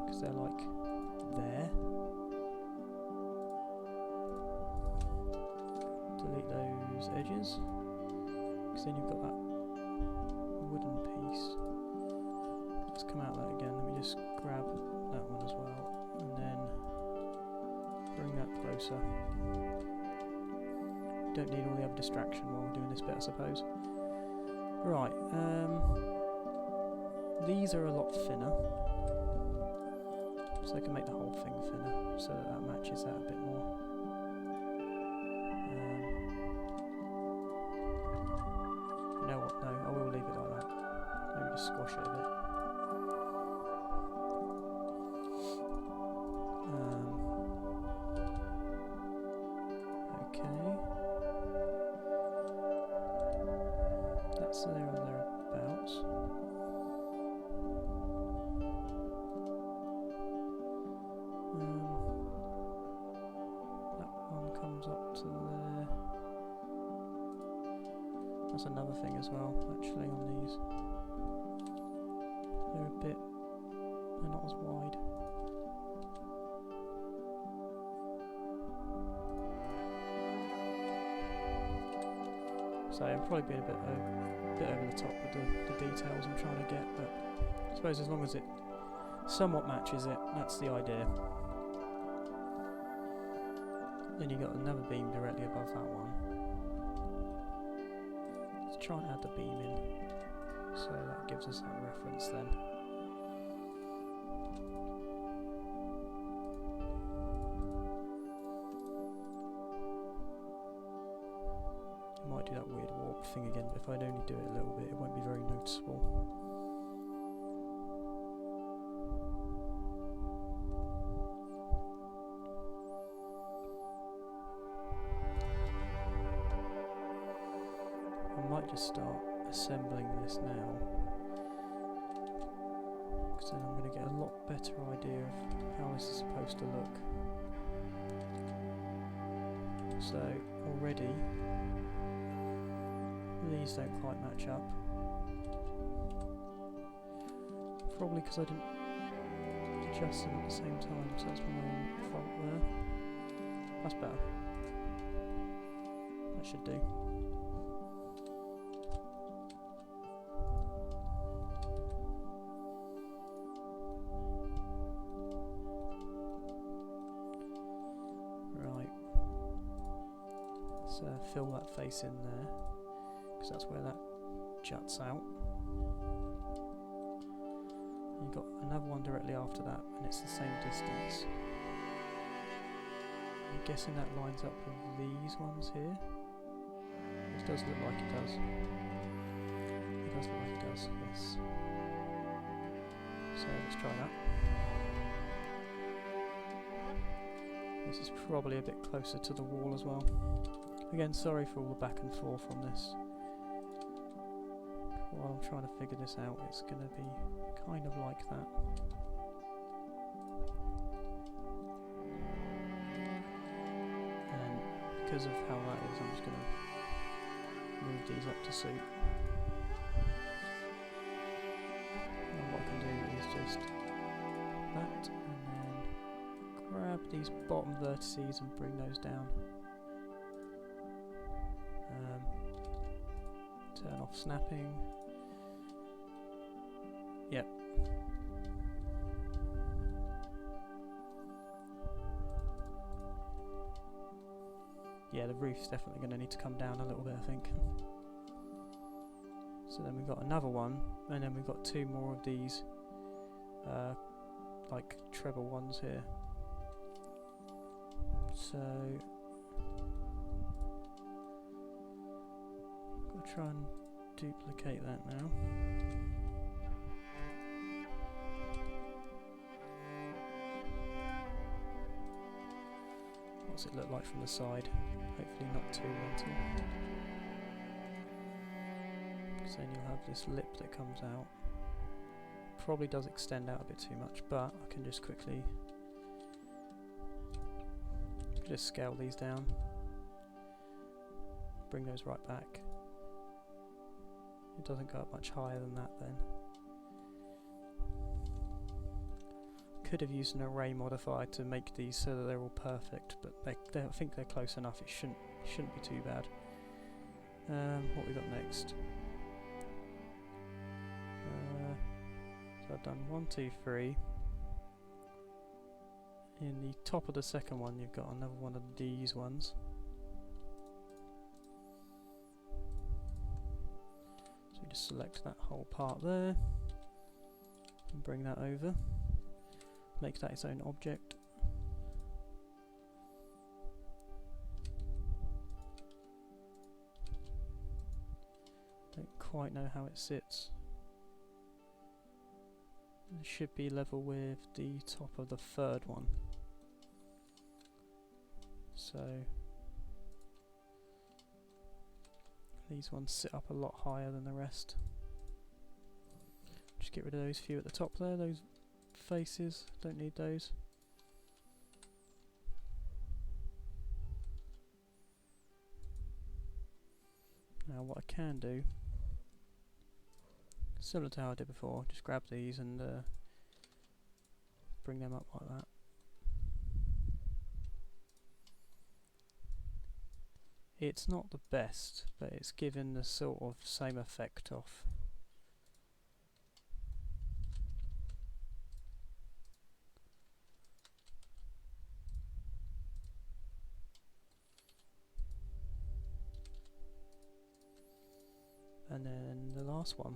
[SPEAKER 1] because they're like there. Delete those edges, because then you've got that wooden piece. Let's come out of that again. Let me just grab that one as well, and then bring that closer. Don't need all the other distraction while we're doing this bit, I suppose. Right, these are a lot thinner, so I can make the whole thing thinner, so that matches that a bit more. You know what, no, I will leave it like that. Maybe just squash it a bit. Okay. That's there or thereabouts. That one comes up to there. That's another thing as well, actually, on these. They're not as wide. So I'm probably being a bit over the top with the details I'm trying to get, but I suppose as long as it somewhat matches it, that's the idea. Then you got another beam directly above that one. Let's try and add the beam in, so that gives us that reference then. Might do that weird warp thing again, but if I'd only do it a little bit, it won't be very noticeable. I might just start assembling this now, because then I'm going to get a lot better idea of how this is supposed to look. So, already these don't quite match up. Probably because I didn't adjust them at the same time, so that's my own fault there. That's better. That should do. Right. Let's fill that face in there, because that's where that juts out. You've got another one directly after that, and it's the same distance. I'm guessing that lines up with these ones here. It does look like it does. It does look like it does, yes. So let's try that. This is probably a bit closer to the wall as well. Again, sorry for all the back and forth on this. While I'm trying to figure this out, it's going to be kind of like that. And because of how that is, I'm just going to move these up to suit. And what I can do is just that, and then grab these bottom vertices and bring those down. Turn off snapping. Yep. Yeah, the roof's definitely going to need to come down a little bit, I think. So then we've got another one, and then we've got two more of these like treble ones here. So I'll try and duplicate that now. What's it look like from the side? Hopefully not too rental. Because then you'll have this lip that comes out. Probably does extend out a bit too much, but I can just quickly just scale these down. Bring those right back. It doesn't go up much higher than that then. Could have used an array modifier to make these so that they're all perfect, but I think they're close enough. It shouldn't be too bad. What we got next? So I've done 1, 2, 3. In the top of the second one, you've got another one of these ones. So you just select that whole part there and bring that over. Make that its own object. Don't quite know how it sits. It should be level with the top of the third one. So These ones sit up a lot higher than the rest. Just get rid of those few at the top there, those faces, don't need those. Now what I can do, similar to how I did before, just grab these and bring them up like that. It's not the best, but it's given the sort of same effect off. And then the last one.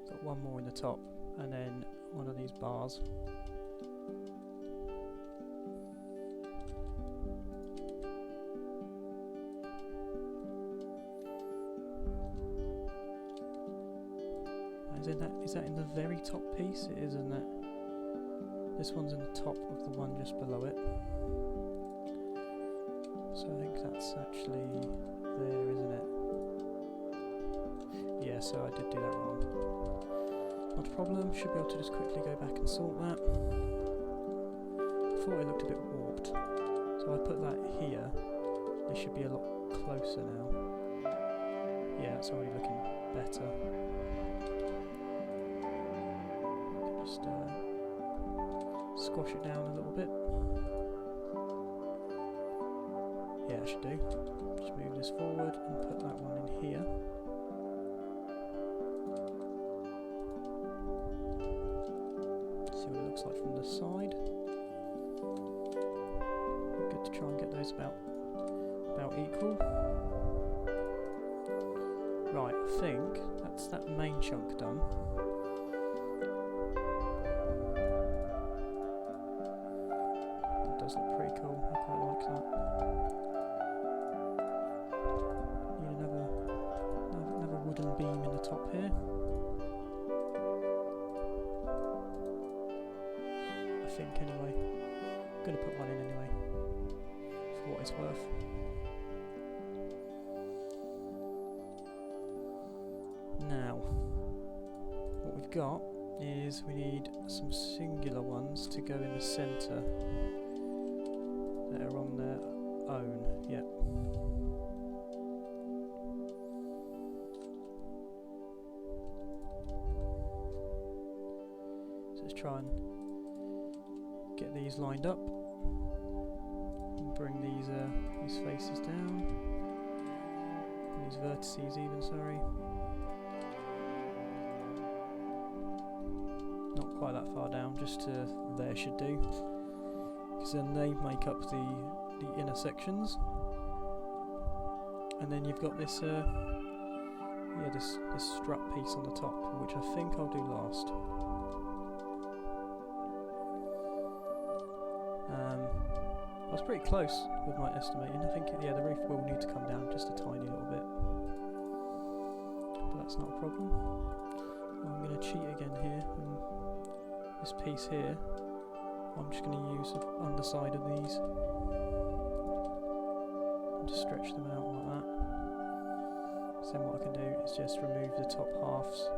[SPEAKER 1] Got one more in the top, and then one of these bars. Is that in the very top piece? It is, isn't it? This one's in the top of the one just below it. So I think that's actually there, isn't it? Yeah, so I did do that wrong. Not a problem, should be able to just quickly go back and sort that. I thought it looked a bit warped. So I put that here. It should be a lot closer now. Yeah, it's already looking better. Just squash it down a little bit. Yeah, it should do. Just move this forward and put that one in here. See what it looks like from the side. Good to try and get those about equal. Right, I think that's that main chunk done. That does look pretty cool, I quite like that. Need another wooden beam in the top here. I think anyway. I'm going to put one in anyway, for what it's worth. Now, what we've got is we need some singular ones to go in the centre that are on their own. Yep. So let's try and get these lined up and bring these faces down, these vertices even, sorry. Not quite that far down, just to there should do, because then they make up the inner sections, and then you've got this this strut piece on the top, which I think I'll do last. I was pretty close with my estimating. I think the roof will need to come down just a tiny little bit, but that's not a problem. I'm going to cheat again here, and this piece here I'm just going to use the underside of these and just stretch them out like that. So then what I can do is just remove the top halves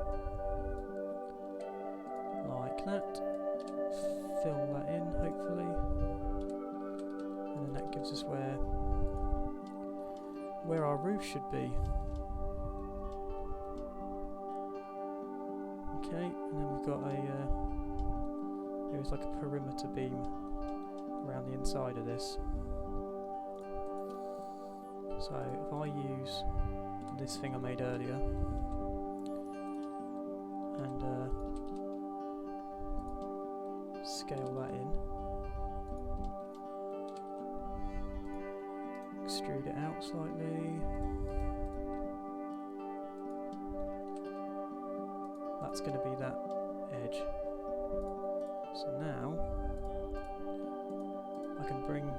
[SPEAKER 1] like that, fill that in hopefully, and then that gives us where our roof should be. Okay, and then we've got there's like a perimeter beam around the inside of this. So if I use this thing I made earlier and scale that in, extrude it out slightly, that's going to be that edge. So now I can bring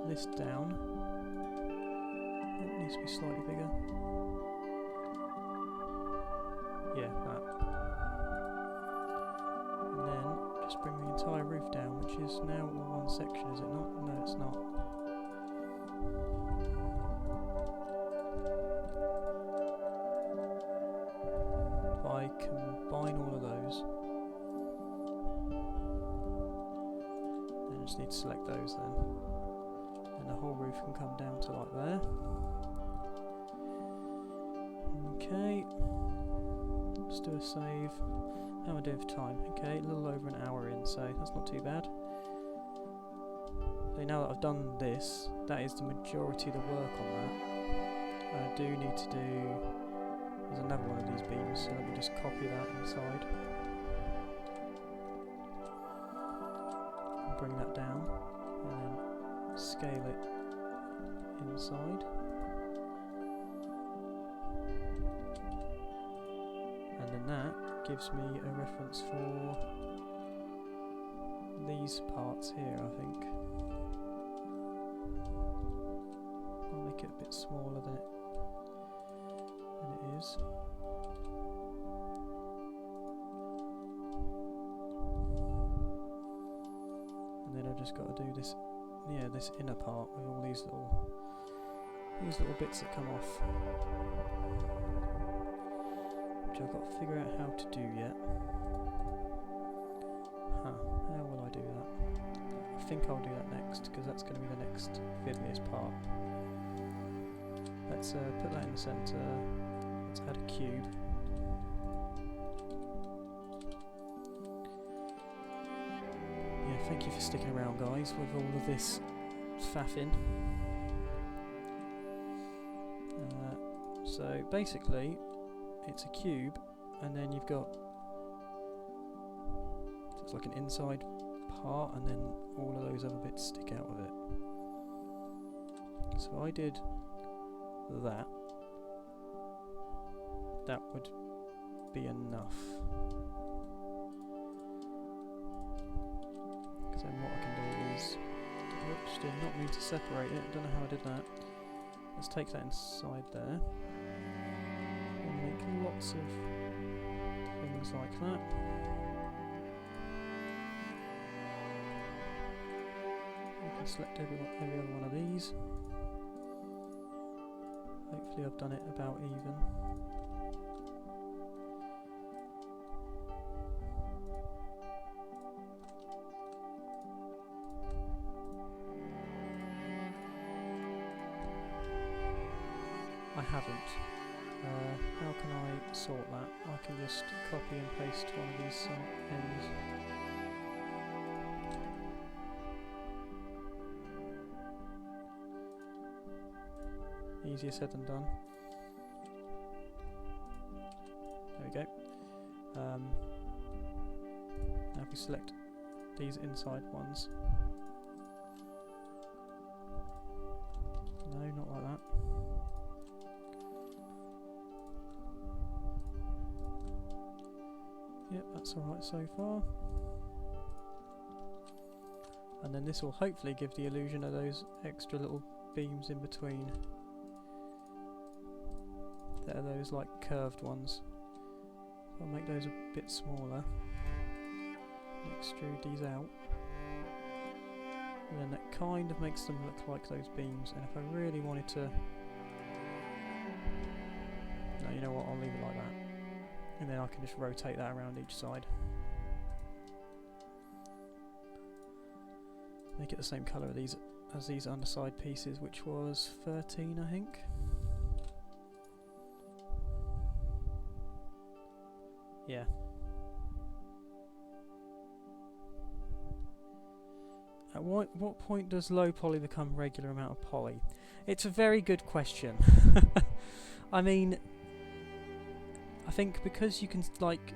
[SPEAKER 1] this down. It needs to be slightly bigger. Yeah, that. just bring the entire roof down, which is now all one section, is it not? No, it's not. If I combine all of those, then I just need to select those then. And the whole roof can come down to like there. Okay. Let's do a save. How am I doing for time? Okay, a little over an hour in, so that's not too bad. So now that I've done this, that is the majority of the work on that. I do need to do... There's another one of these beams, so let me just copy that inside. And bring that down, and then scale it inside. And then that gives me a reference for these parts here, I think. I'll make it a bit smaller than it is. And then I've just got to do this, yeah, this inner part with all these little bits that come off. Which I've got to figure out how to do yet. Huh, how will I do that? I think I'll do that next, because that's going to be the next fiddliest part. Let's put that in the centre. Let's add a cube. Yeah, thank you for sticking around, guys, with all of this faffing. So basically, it's a cube, and then you've got, so it's like an inside part, and then all of those other bits stick out of it. So I did that. That would be enough. Because then what I can do is, whoops, did not mean to separate it, don't know how I did that. Let's take that inside there. Make lots of things like that. You can select every other one of these. Hopefully I've done it about even. I haven't. How can I sort that? I can just copy and paste one of these ends. Easier said than done. There we go. Now if we select these inside ones. No, not like that. Yep, that's alright so far. And then this will hopefully give the illusion of those extra little beams in between. They're those like curved ones. I'll make those a bit smaller. Extrude these out. And then that kind of makes them look like those beams. And if I really wanted to... No, you know what, I'll leave it like that. And then I can just rotate that around each side. Make it the same colour as these underside pieces, which was 13, I think. Yeah. At what point does low poly become regular amount of poly? It's a very good question. I mean, I think because you can, like,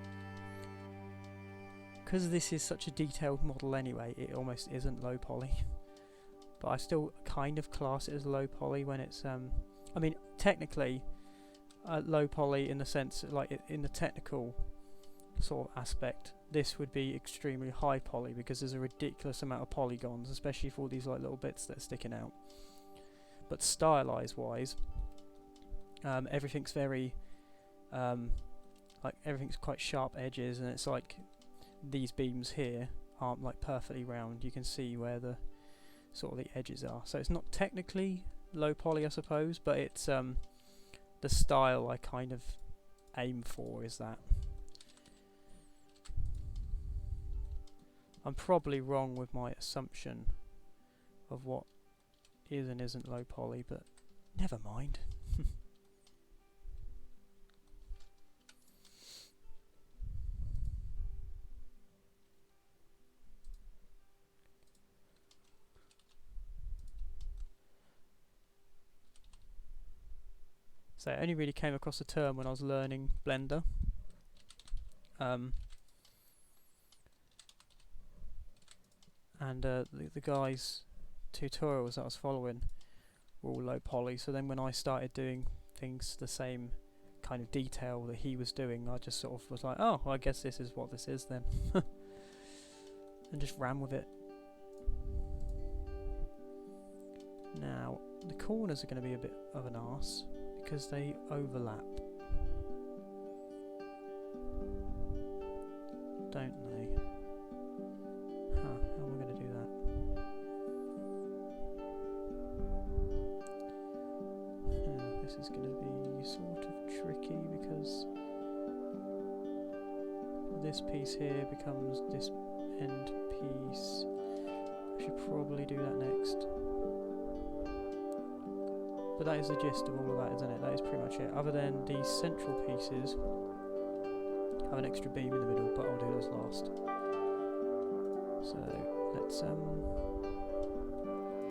[SPEAKER 1] because this is such a detailed model anyway, it almost isn't low poly. But I still kind of class it as low poly when it's, I mean, technically, low poly in the sense, like, in the technical sort of aspect, this would be extremely high poly because there's a ridiculous amount of polygons, especially for all these, like, little bits that are sticking out. But stylized wise, everything's very, like, everything's quite sharp edges, and it's like these beams here aren't like perfectly round. You can see where the sort of the edges are. So it's not technically low poly, I suppose, but it's the style I kind of aim for is that. I'm probably wrong with my assumption of what is and isn't low poly, but never mind. So I only really came across the term when I was learning Blender. And the guy's tutorials that I was following were all low poly, so then when I started doing things the same kind of detail that he was doing, I just sort of was like, oh, well, I guess this is what this is then. And just ran with it. Now, the corners are going to be a bit of an arse because they overlap, don't they? Huh, how am I going to do that? This is going to be sort of tricky because this piece here becomes this end piece. I should probably do that next. But that is the gist of all of that, isn't it? That is pretty much it. Other than these central pieces have an extra beam in the middle, but I'll do those last. So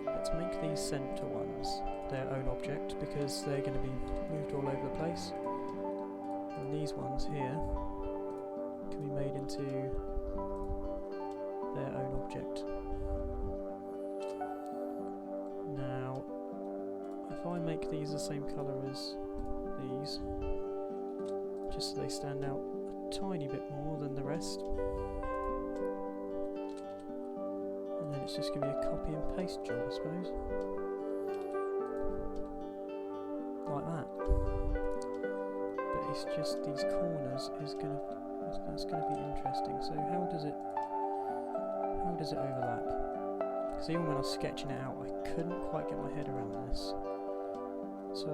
[SPEAKER 1] let's make these centre ones their own object because they're going to be moved all over the place. And these ones here can be made into their own object. Now, if I make these the same colour as these, just so they stand out a tiny bit more than the rest, and then it's just going to be a copy and paste job, I suppose. Like that. But it's just these corners that's going to be interesting. So how does it overlap? Because even when I was sketching it out, I couldn't quite get my head around this. So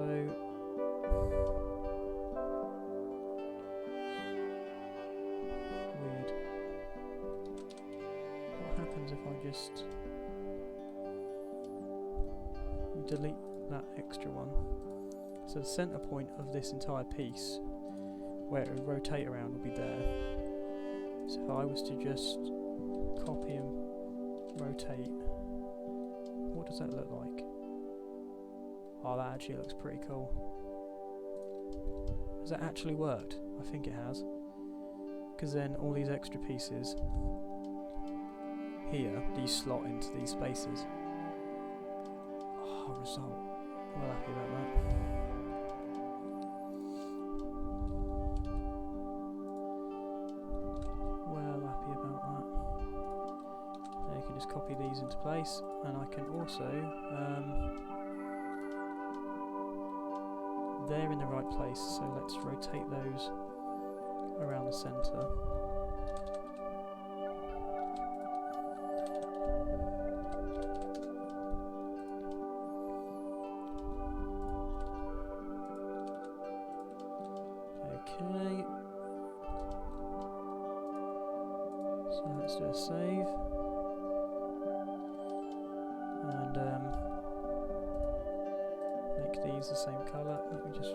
[SPEAKER 1] weird. What happens if I just delete that extra one? So the centre point of this entire piece, where it would rotate around, will be there. So if I was to just copy and rotate, what does that look like? Oh, that actually looks pretty cool. Has that actually worked? I think it has. Because then all these extra pieces here, these slot into these spaces. Oh, result. Well happy about that. Just copy these into place, and I can also they're in the right place, so let's rotate those around the centre. Okay, so let's do a save. Make these the same colour.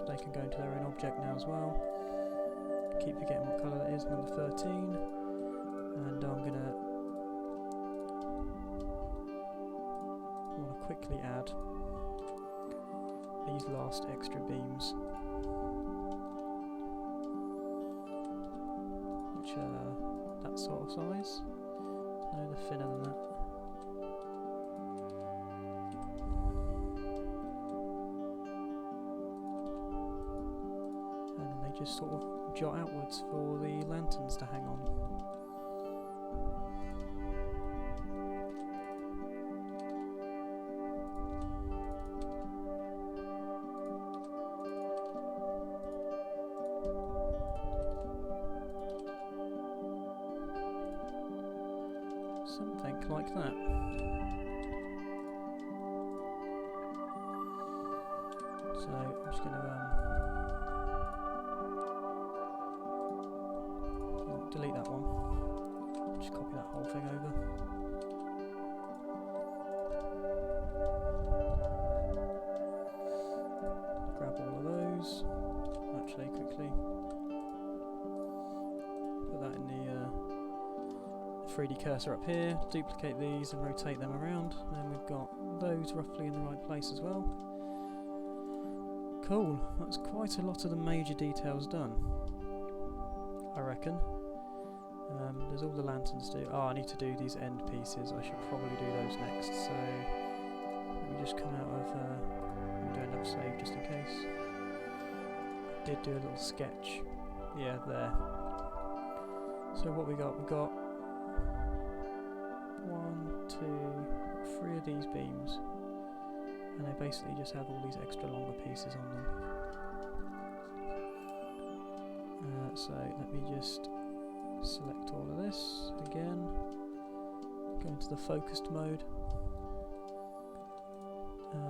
[SPEAKER 1] They can go into their own object now as well. Keep forgetting what colour that is, number 13. And I'm gonna want to quickly add these last extra beams, which are that sort of size. No, they're thinner than that. Just sort of jot outwards for the lanterns to hang on. Something like that. So I'm just going to delete that one. Just copy that whole thing over. Grab all of those. Actually, quickly put that in the 3D cursor up here. Duplicate these and rotate them around. And then we've got those roughly in the right place as well. Cool. That's quite a lot of the major details done, I reckon. There's all the lanterns to do. Oh, I need to do these end pieces. I should probably do those next. So let me just come out of. Let me do another save just in case. I did do a little sketch. Yeah, there. So what we got? We got 1, 2, 3 of these beams, and they basically just have all these extra longer pieces on them. So let me just select all of this again, go into the focused mode.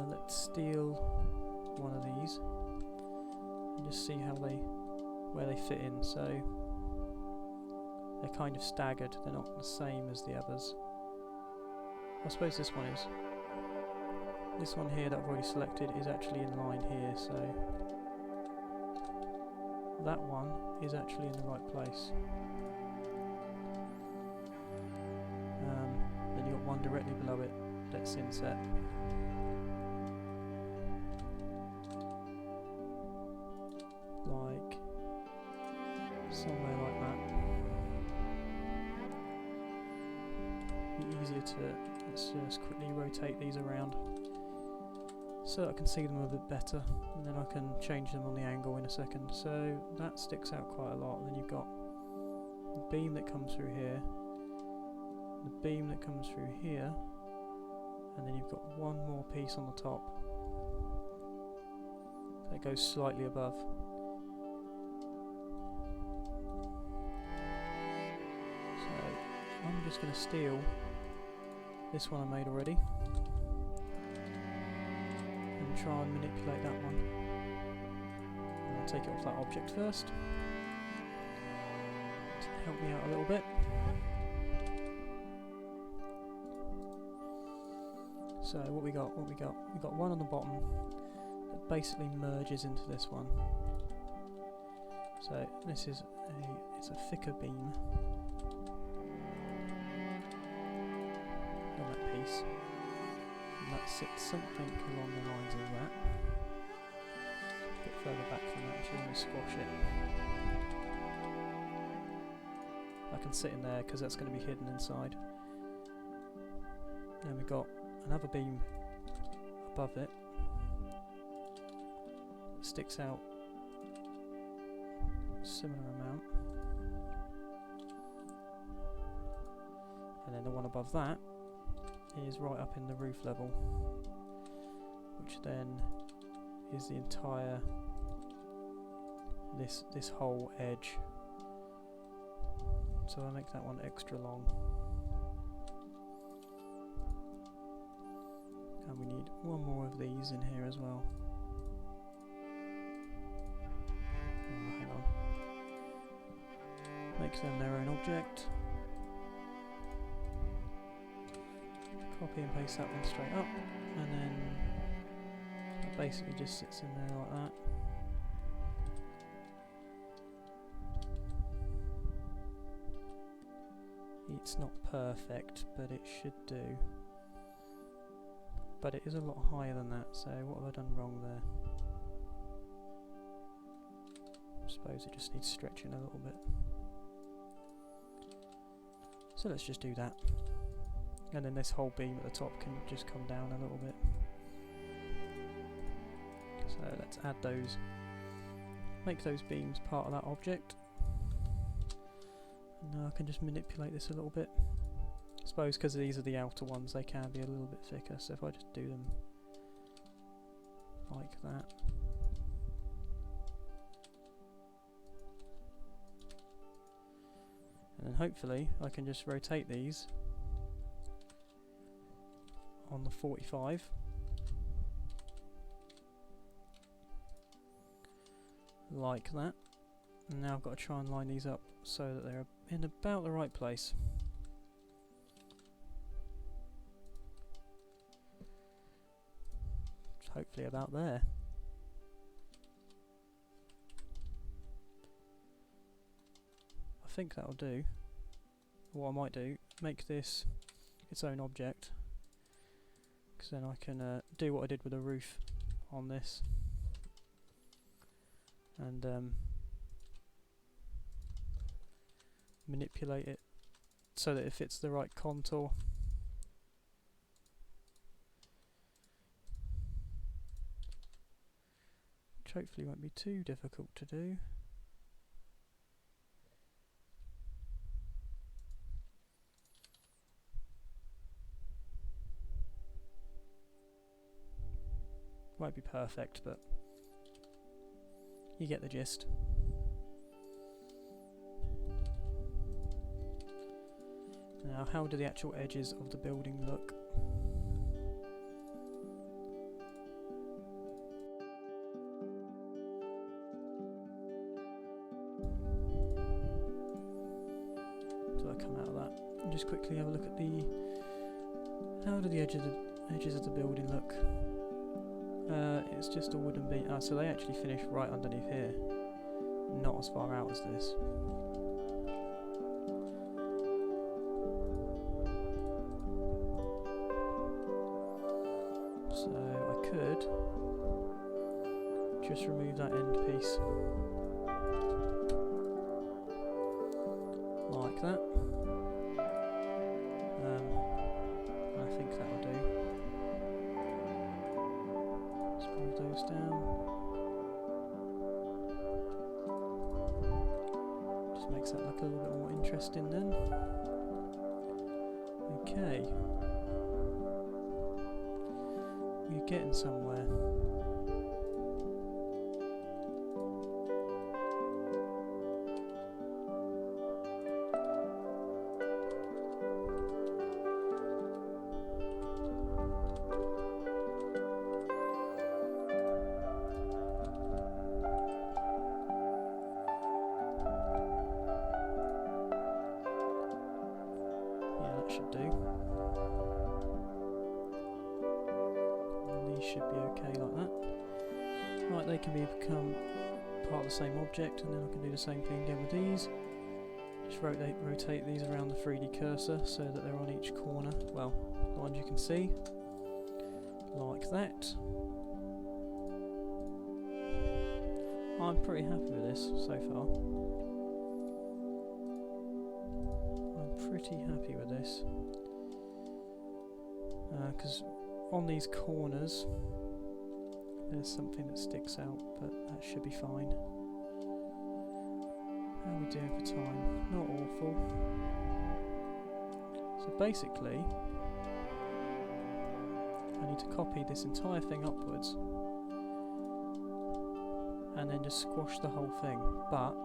[SPEAKER 1] Let's steal one of these and just see how where they fit in. So they're kind of staggered, they're not the same as the others. I suppose this one is. This one here that I've already selected is actually in line here, so that one is actually in the right place. Then you've got one directly below it. Let's inset. Like somewhere like that. Be easier to. Let's just quickly rotate these around so I can see them a bit better, and then I can change them on the angle in a second. So that sticks out quite a lot. Then you've got the beam that comes through here, the beam that comes through here, and then you've got one more piece on the top that goes slightly above. So I'm just going to steal this one I made already and try and manipulate that one. I'll take it off that object first to help me out a little bit. So what we got? We got one on the bottom that basically merges into this one. So this is it's a thicker beam on that piece, and that sits something along the lines of that. A bit further back from that, actually, let me squash it. I can sit in there because that's going to be hidden inside. Then we've got another beam above it that sticks out a similar amount, and then the one above that is right up in the roof level, which then is the entire this whole edge. So I make that one extra long. And we need one more of these in here as well. Oh, hang on. Make them their own object. Copy and paste that one straight up, and then that basically just sits in there like that. It's not perfect, but it should do. But it is a lot higher than that, so what have I done wrong there? I suppose it just needs stretching a little bit. So let's just do that. And then this whole beam at the top can just come down a little bit. So let's add those. Make those beams part of that object. And now I can just manipulate this a little bit. I suppose because these are the outer ones, they can be a little bit thicker, so if I just do them like that. And then hopefully I can just rotate these on the 45. Like that. And now I've got to try and line these up so that they're in about the right place. Hopefully about there. I think that'll do. What I might do, make this its own object, because then I can do what I did with the roof on this, and manipulate it so that it fits the right contour. Which hopefully won't be too difficult to do. Won't be perfect, but you get the gist. Now, how do the actual edges of the building look? Do I come out of that? And just quickly have a look at the... How do the edges of the building look? It's just a wooden beam. Ah, so they actually finish right underneath here. Not as far out as this. So I could just remove that end piece. Like that. I think that'll do. Move those down. Just makes that look a little bit more interesting then. Okay. We're getting somewhere. Should do. And these should be okay like that. Right, they can become part of the same object, and then I can do the same thing again with these. Just rotate these around the 3D cursor so that they're on each corner. Well, the ones you can see. Like that. I'm pretty happy with this so far. Pretty happy with this, because on these corners there's something that sticks out, but that should be fine. How are we doing for time? Not awful. So basically I need to copy this entire thing upwards and then just squash the whole thing, but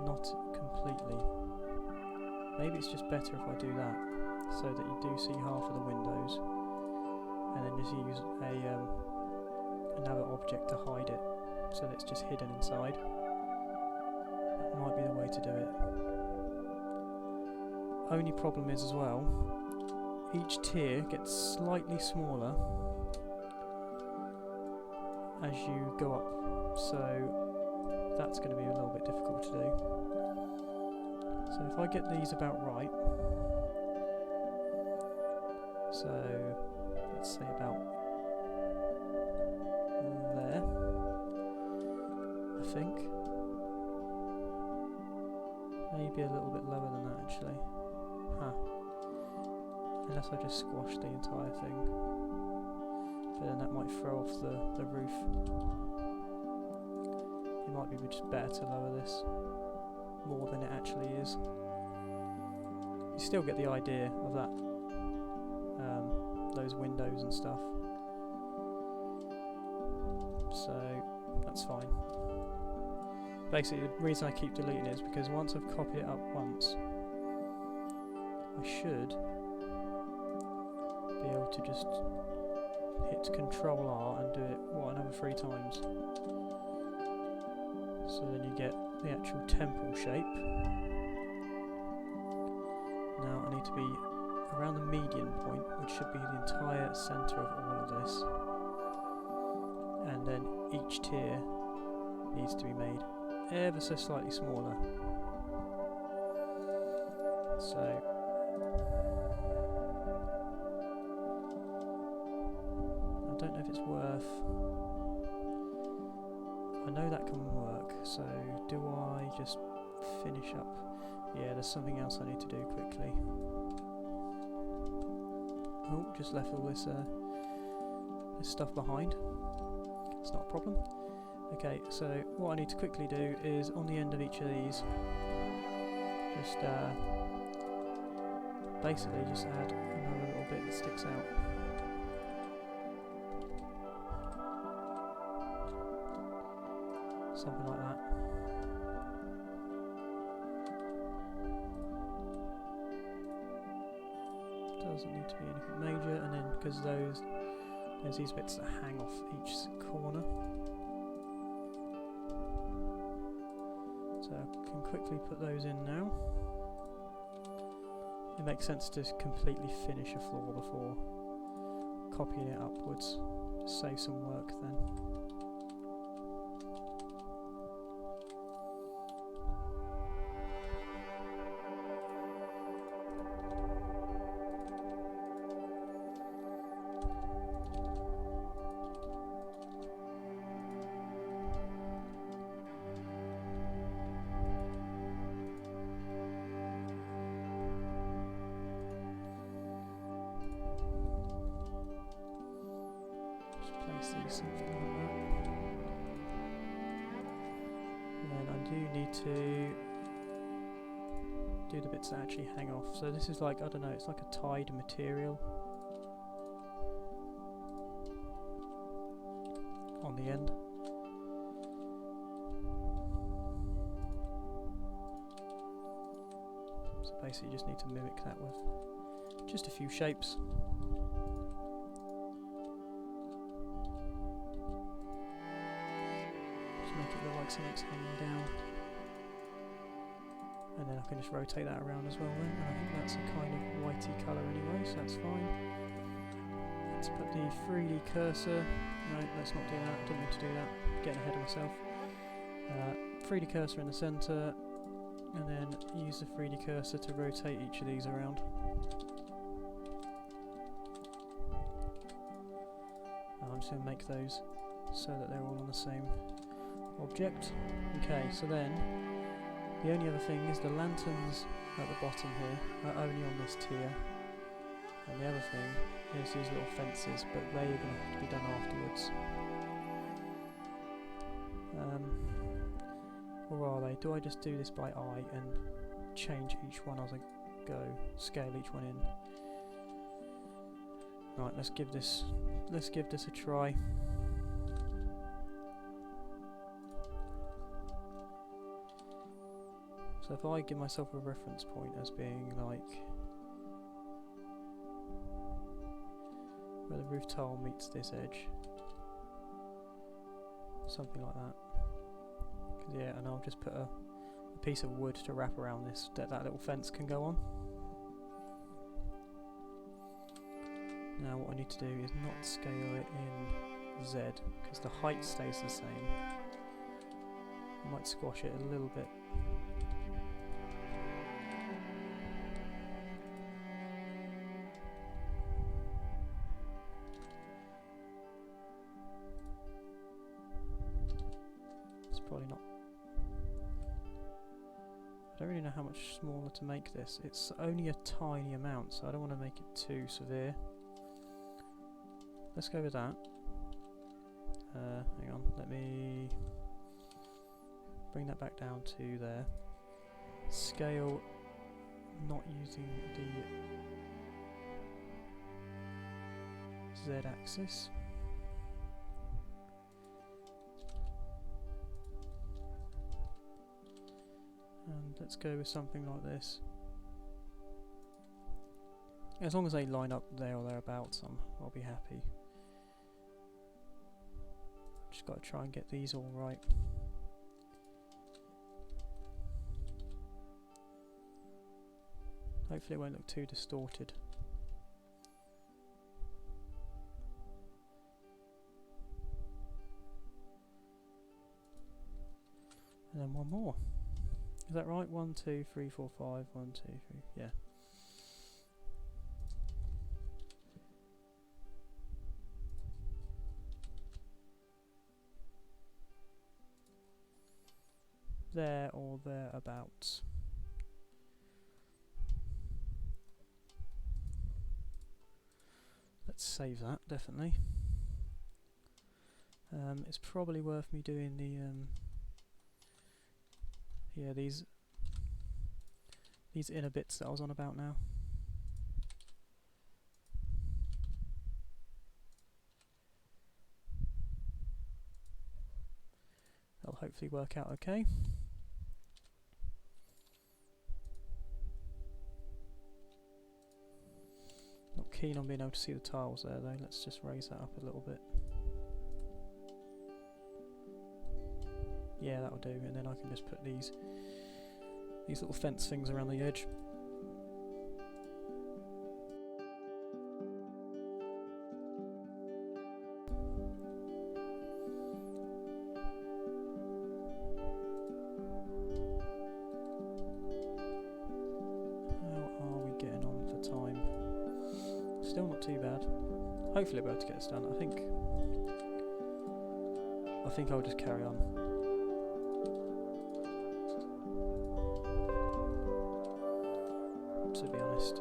[SPEAKER 1] not completely. Maybe it's just better if I do that, so that you do see half of the windows, and then just use another object to hide it, so that it's just hidden inside. That might be the way to do it. Only problem is as well, each tier gets slightly smaller as you go up, so that's going to be a little bit difficult to do. So if I get these about right, so let's say about there, I think. Maybe a little bit lower than that actually. Unless I just squash the entire thing. But then that might throw off the roof. It might be just better to lower this more than it actually is. You still get the idea of that, those windows and stuff. So that's fine. Basically, the reason I keep deleting it is because once I've copied it up once, I should be able to just hit Control R and do it, another 3 times. So then you get the actual temple shape. Now I need to be around the median point, which should be the entire centre of all of this. And then each tier needs to be made ever so slightly smaller. So I don't know if it's worth. I know that can work, so do I just finish up? Yeah, there's something else I need to do quickly. Oh, just left all this stuff behind. It's not a problem. Okay, so what I need to quickly do is on the end of each of these, just basically just add another little bit that sticks out. Something like that. Doesn't need to be anything major, and then because there's these bits that hang off each corner. So I can quickly put those in now. It makes sense to completely finish a floor before copying it upwards. Just save some work then. Something like that. And then I do need to do the bits that actually hang off. So this is like, I don't know, it's like a tied material on the end. So basically you just need to mimic that with just a few shapes. Make it look like something's hanging down, and then I can just rotate that around as well then, and I think that's a kind of whitey colour anyway, so that's fine. Let's put the 3D cursor, no, let's not do that, didn't mean to do that, getting ahead of myself. 3D cursor in the centre, and then use the 3D cursor to rotate each of these around. And I'm just going to make those so that they're all on the same object. Okay, so then the only other thing is the lanterns at the bottom here are only on this tier, and the other thing is these little fences, but they are going to have to be done afterwards. Or are they? Do I just do this by eye and change each one as I go, scale each one in? Right, let's give this a try. So if I give myself a reference point as being like where the roof tile meets this edge, something like that. Yeah, and I'll just put a piece of wood to wrap around this, that little fence can go on. Now what I need to do is not scale it in Z, because the height stays the same. I might squash it a little bit. It's probably not. I don't really know how much smaller to make this. It's only a tiny amount, so I don't want to make it too severe. Let's go with that. Hang on, let me bring that back down to there. Scale, not using the Z-axis. And let's go with something like this. As long as they line up there or thereabouts, I'll be happy. Just got to try and get these all right. Hopefully it won't look too distorted. And then one more. Is that right? 1, 2, 3, 4, 5. 1, 2, 3. Yeah. There or thereabouts. Let's save that, definitely. It's probably worth me doing the yeah, these inner bits that I was on about now. That'll hopefully work out okay. Not keen on being able to see the tiles there though. Let's just raise that up a little bit. Yeah, that'll do, and then I can just put these little fence things around the edge. How are we getting on for time? Still not too bad. Hopefully I'll be able to get this done. I think I'll just carry on. To be honest.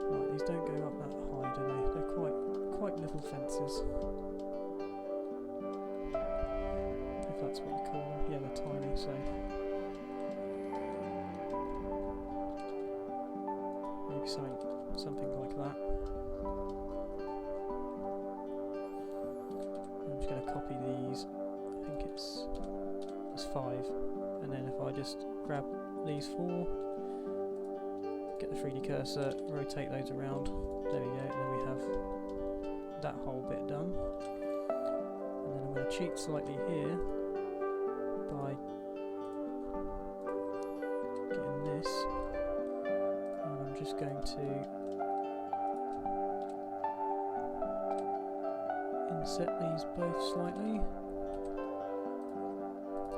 [SPEAKER 1] Right, these don't go up that high, do they? They're quite little fences. If that's what you call them. Yeah, they're tiny, so maybe something like that. I'm just going to copy these. I think there's 5, and then if I just grab these 4, get the 3D cursor, rotate those around, there we go, and then we have that whole bit done. And then I'm going to cheat slightly here by getting this, and I'm just going to inset these both slightly,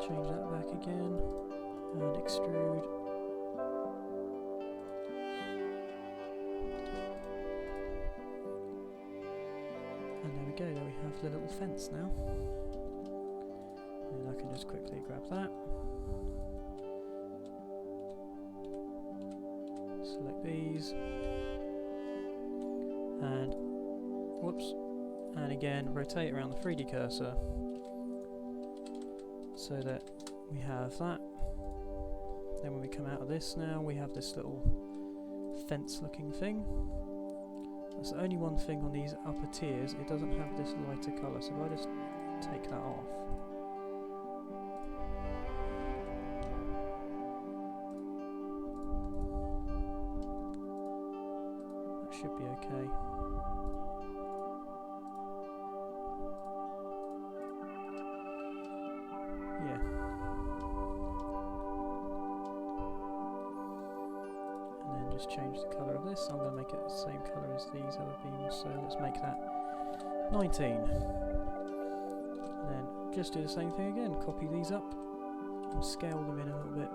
[SPEAKER 1] change that back again, and extrude. And there we go, there we have the little fence now. And I can just quickly grab that. Select these. And, whoops. And again, rotate around the 3D cursor so that we have that. Then when we come out of this now, we have this little fence looking thing. That's the only one thing on these upper tiers, it doesn't have this lighter colour, so if I just take that off, that should be okay. Yeah. Just change the colour of this. I'm going to make it the same colour as these other beams, so let's make that 19. And then just do the same thing again, copy these up and scale them in a little bit.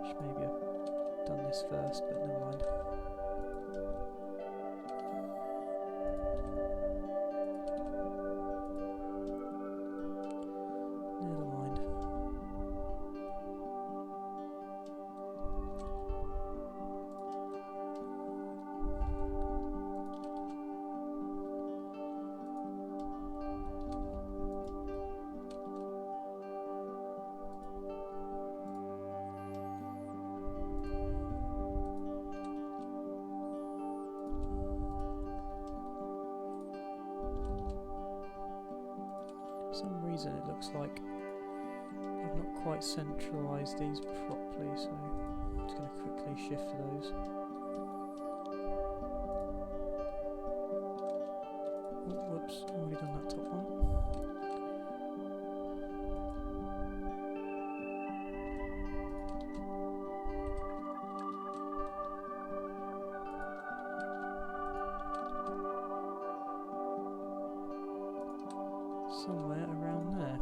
[SPEAKER 1] Should maybe have done this first, but never mind. reason it looks like I've not quite centralised these properly, so I'm just going to quickly shift those. Oh, whoops, already done that top one. Somewhere around there.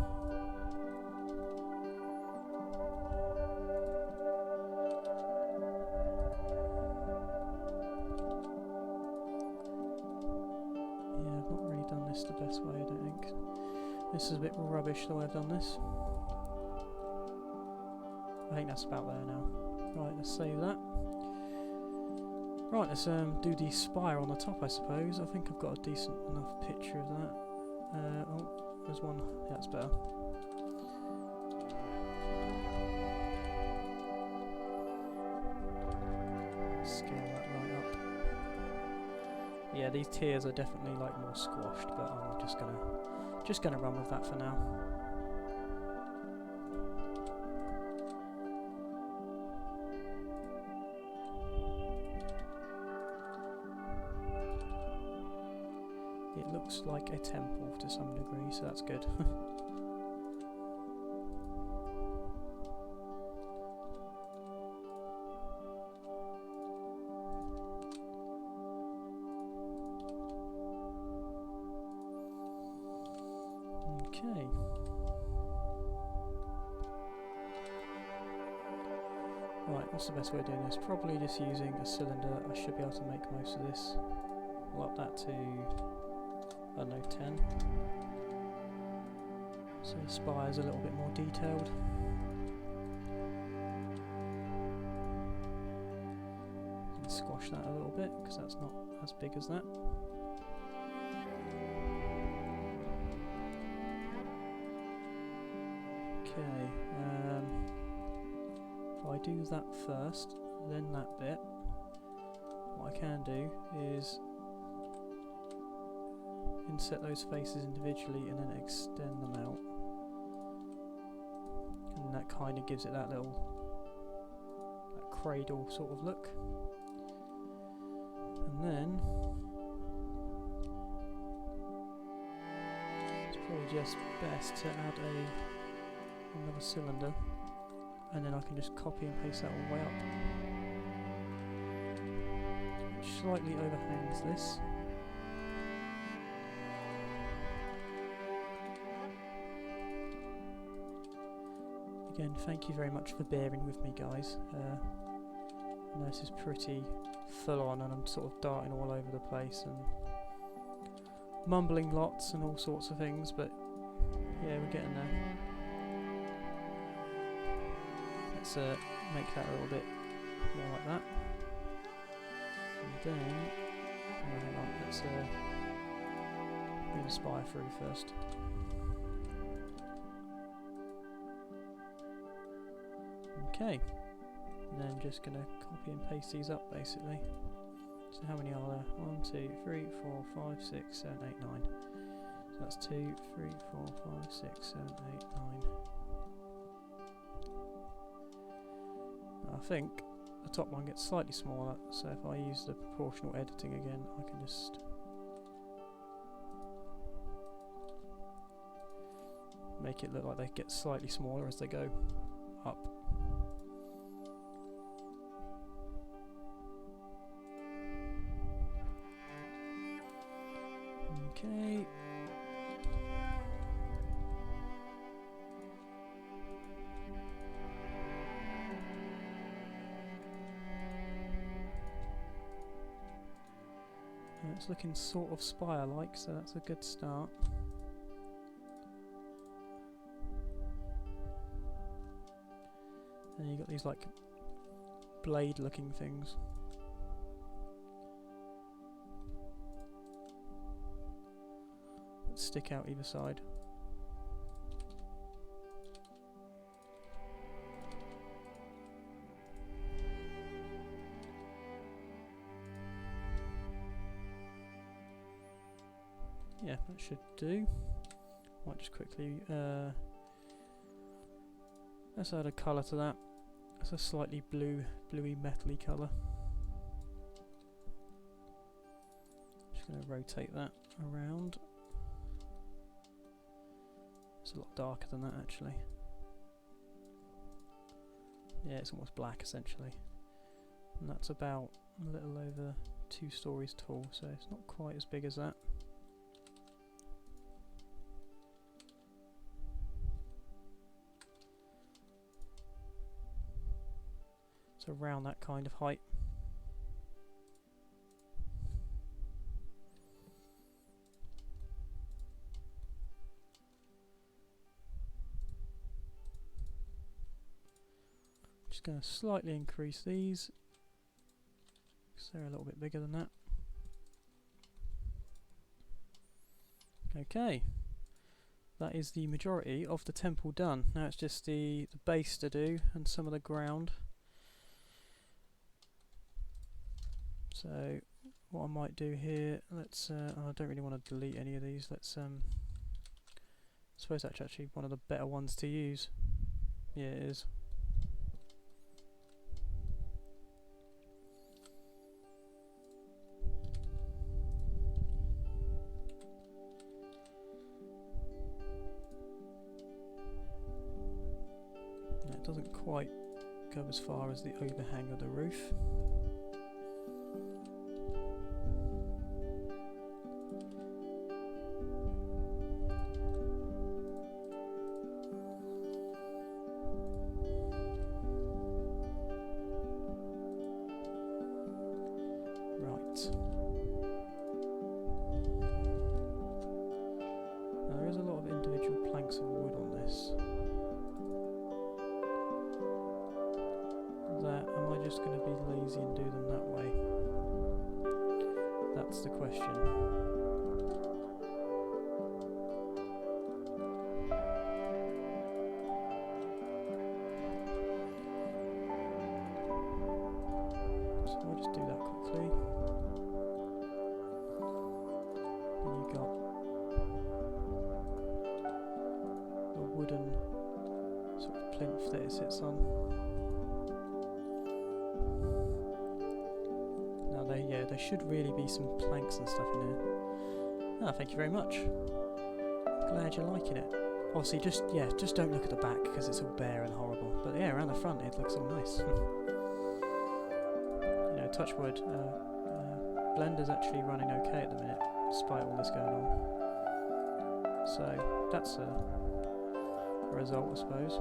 [SPEAKER 1] Yeah, I've not really done this the best way, I don't think. This is a bit rubbish the way I've done this. I think that's about there now. Right, let's save that. Right, let's do the spire on the top, I suppose. I think I've got a decent enough picture of that. Oh, there's one. Yeah, that's better. Scale that right up. Yeah, these tiers are definitely like more squashed, but I'm just gonna run with that for now. It looks like a temple to some degree, so that's good. Okay. Right, what's the best way of doing this? Probably just using a cylinder. I should be able to make most of this. We'll up that to, I don't know, 10. So the spire's a little bit more detailed. And squash that a little bit, because that's not as big as that. Okay, if I do that first, then that bit, what I can do is insert those faces individually and then extend them out, and that kind of gives it that little cradle sort of look. And then it's probably just best to add another cylinder, and then I can just copy and paste that all the way up, which slightly overhangs this. Again, thank you very much for bearing with me, guys. I know this is pretty full on and I'm sort of darting all over the place and mumbling lots and all sorts of things, but yeah, we're getting there. Let's make that a little bit more like that. And then, oh, hang on, let's bring the spire through first. Okay, and then just going to copy and paste these up basically. So how many are there? 1, 2, 3, 4, 5, 6, 7, 8, 9. So that's 2, 3, 4, 5, 6, 7, 8, 9. I think the top one gets slightly smaller, so if I use the proportional editing again, I can just make it look like they get slightly smaller as they go up. Okay. It's looking sort of spire-like, so that's a good start. And you got these like blade-looking things. That stick out either side. Yeah, that should do. Might just quickly let's add a colour to that. It's a slightly bluey metally colour. Just going to rotate that around. It's a lot darker than that actually. Yeah, it's almost black essentially. And that's about a little over 2 stories tall, so it's not quite as big as that. So around that kind of height. Just going to slightly increase these, because they're a little bit bigger than that. Okay, that is the majority of the temple done. Now it's just the base to do and some of the ground. So what I might do here, let's I don't really want to delete any of these. Let's I suppose that's actually one of the better ones to use. Yeah, it is. Now it doesn't quite go as far as the overhang of the roof. Now there is a lot of individual planks of wood on this. Am I just going to be lazy and do them that way? That's the question. So I'll just do that quickly. Then you've got the wooden sort of plinth that it sits on. Now there should really be some planks and stuff in here. Ah, thank you very much. Glad you're liking it. Obviously, just don't look at the back because it's all bare and horrible. But yeah, around the front it looks all nice. You know, touch wood. Blender's actually running okay at the minute, despite all this going on. So that's a result, I suppose.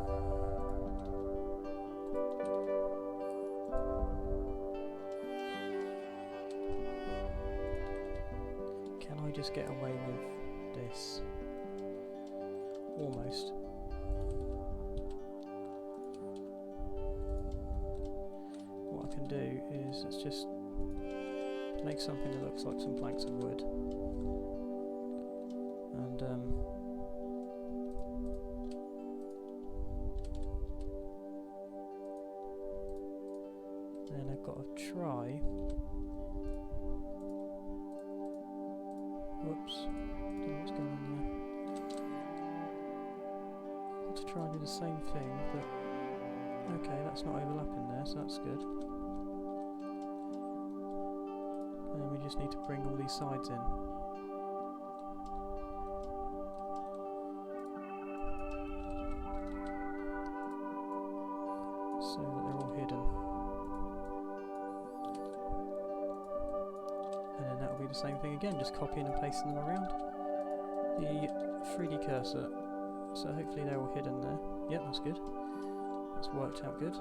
[SPEAKER 1] Can I just get away with this? Almost. What I can do is let's just make something that looks like some planks of wood, and then I've got to try. Whoops, don't know what's going on there. Got to try and do the same thing, but okay, that's not overlapping there, so that's good. And then we just need to bring all these sides in. So that they're all hidden. And then that will be the same thing again, just copying and pasting them around the 3D cursor. So hopefully they're all hidden there. Yep, that's good. That's worked out good.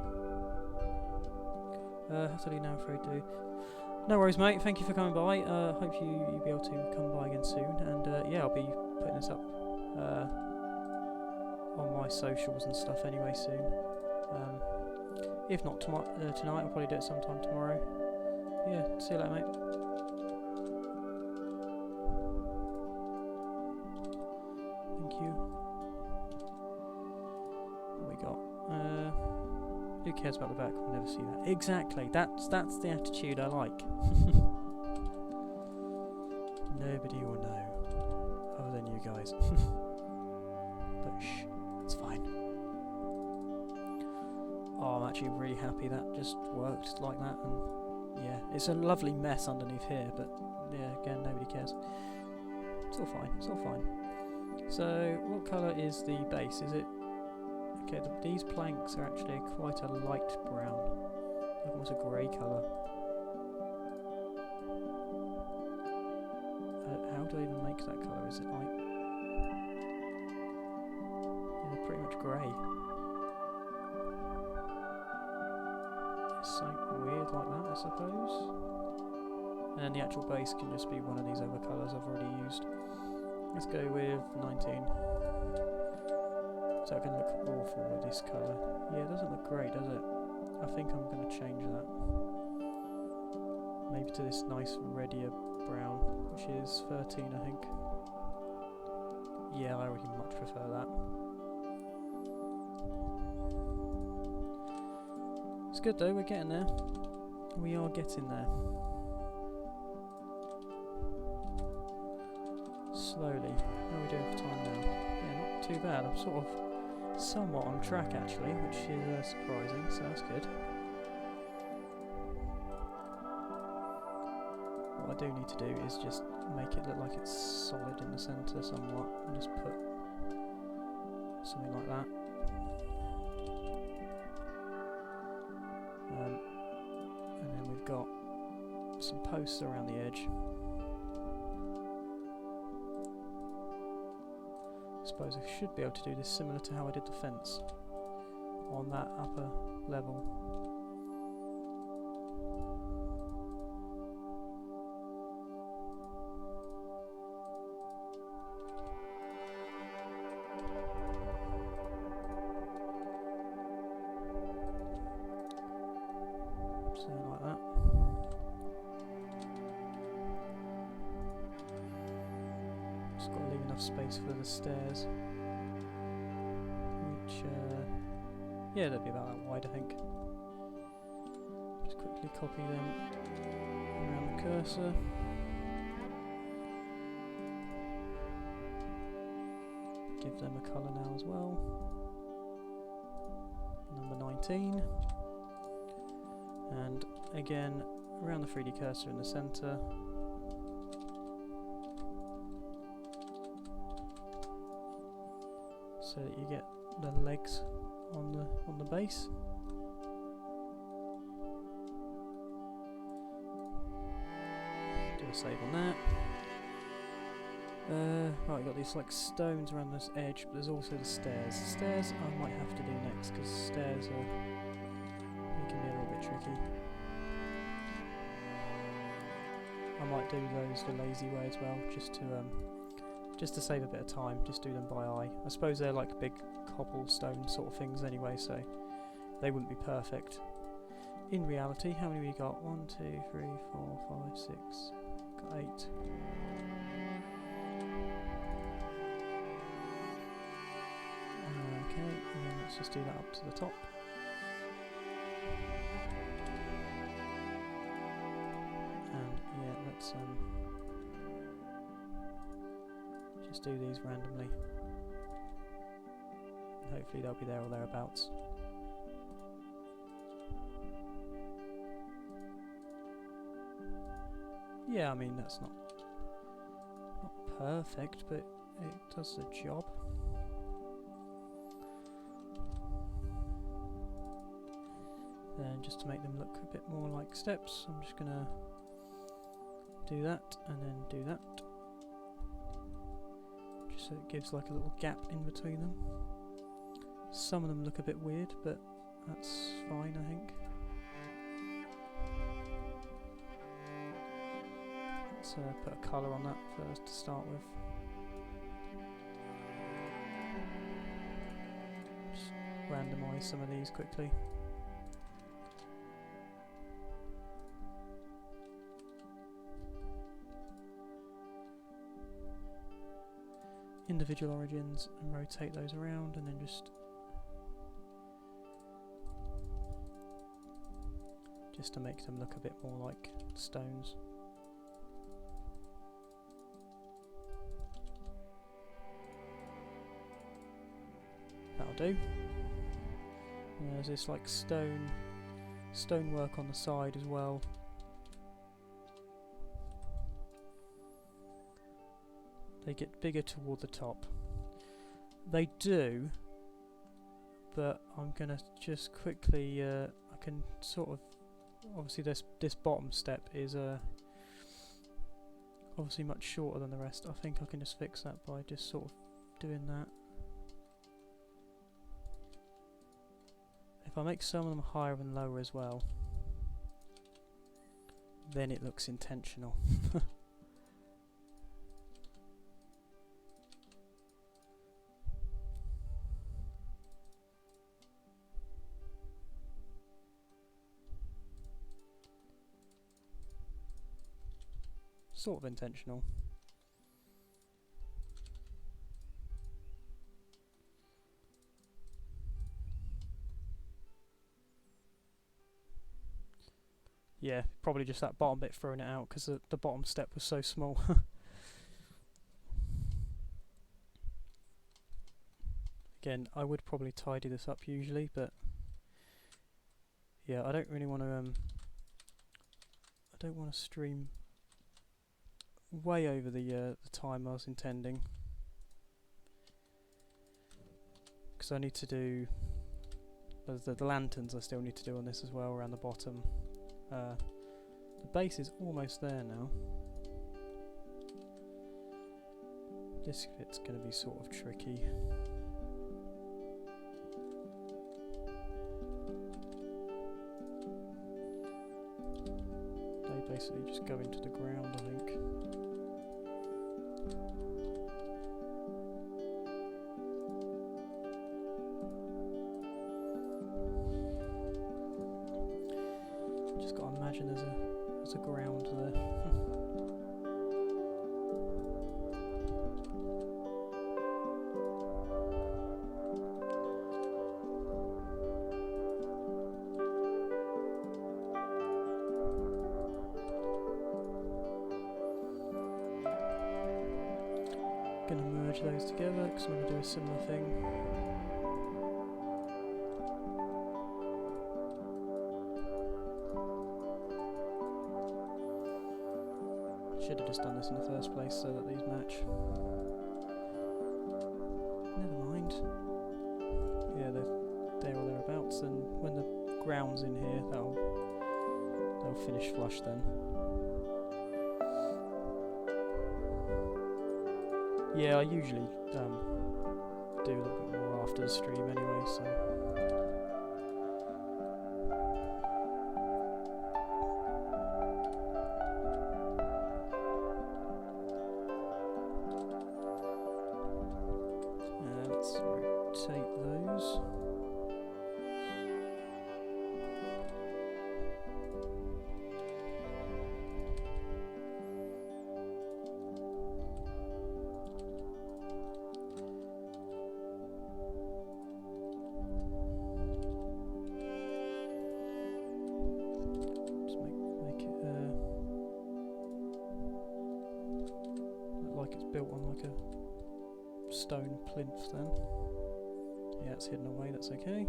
[SPEAKER 1] Have to do now afraid to. No worries, mate. Thank you for coming by. Hope you'll be able to come by again soon. And yeah, I'll be putting this up on my socials and stuff anyway soon. If not tonight, I'll probably do it sometime tomorrow. Yeah, see you later, mate. Thank you. What we got? Who cares about the back? We'll never see that. Exactly. That's the attitude I like. Nobody will know, other than you guys. but shh, it's fine. Oh, I'm actually really happy that just worked like that, and yeah, it's a lovely mess underneath here, but yeah, again, nobody cares. It's all fine, it's all fine. So, what colour is the base? Is it... Okay, these planks are actually quite a light brown, like almost a grey colour. How do I even make that colour? Is it like... Yeah, they're pretty much grey. It's something weird like that, I suppose. And then the actual base can just be one of these other colours I've already used. Let's go with 19. So it can look awful with this colour. Yeah, it doesn't look great, does it? I think I'm going to change that. Maybe to this nice reddier brown, which is 13, I think. Yeah, I already much prefer that. It's good though, we're getting there. We are getting there. Slowly. How are we doing for time now? Yeah, not too bad. I'm sort of somewhat on track actually, which is surprising, so that's good. What I do need to do is just make it look like it's solid in the centre somewhat, and just put something like that. And then we've got some posts around the edge. I suppose I should be able to do this similar to how I did the fence on that upper level. Something like that. Just got to leave enough space for the stairs, which yeah, they'll be about that wide, I think. Just quickly copy them around the cursor. Give them a colour now as well. Number 19. And again, around the 3D cursor in the centre. So that you get the legs on the base. Do a save on that. Right, we've got these like stones around this edge, but there's also the stairs. The stairs I might have to do next, because stairs are... they can be a little bit tricky. I might do those the lazy way as well, just to save a bit of time, just do them by eye. I suppose they're like big cobblestone sort of things anyway, so they wouldn't be perfect. In reality, how many we got? 1, 2, 3, 4, 5, 6, got 8. Okay, and then let's just do that up to the top. And yeah, let's just do these randomly. And hopefully they'll be there or thereabouts. Yeah, I mean that's not perfect, but it does the job. Then just to make them look a bit more like steps, I'm just gonna do that and then do that, just so it gives like a little gap in between them. Some of them look a bit weird, but that's fine, I think. Let's put a colour on that first to start with. Just randomise some of these quickly. Individual origins and rotate those around, and then just to make them look a bit more like stones. do. There's this like stonework on the side as well. They get bigger toward the top. They do, but I'm gonna just quickly. I can sort of. Obviously, this bottom step is obviously much shorter than the rest. I think I can just fix that by just sort of doing that. If I make some of them higher and lower as well, then it looks intentional. Sort of intentional. Yeah, probably just that bottom bit throwing it out because the bottom step was so small. Again, I would probably tidy this up usually, but yeah, I don't really want to. I don't want to stream way over the time I was intending, because I need to do the lanterns. I still need to do on this as well around the bottom. The base is almost there now. This bit's going to be sort of tricky. They basically just go into the ground, I think. Just got to imagine there's a ground there. Gonna merge those together because I'm gonna do a similar thing. Should have just done this in the first place so that these match. Never mind. Yeah, they're there or thereabouts, and when the ground's in here, they'll finish flush then. Yeah, I usually do a little bit more after the stream anyway, so. Let's rotate those. Built on like a stone plinth then. Yeah, it's hidden away, that's okay.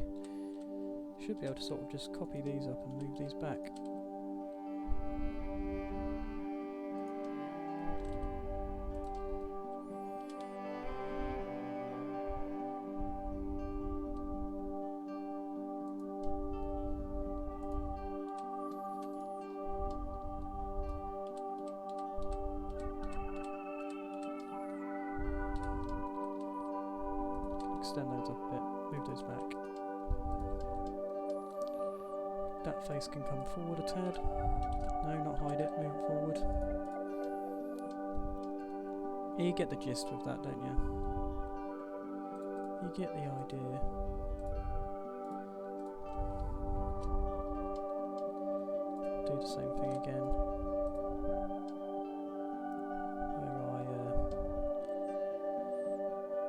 [SPEAKER 1] Should be able to sort of just copy these up and move these back. Extend those up a bit, move those back. That face can come forward a tad. No, not hide it, move it forward. You get the gist with that, don't you? You get the idea. Do the same thing again.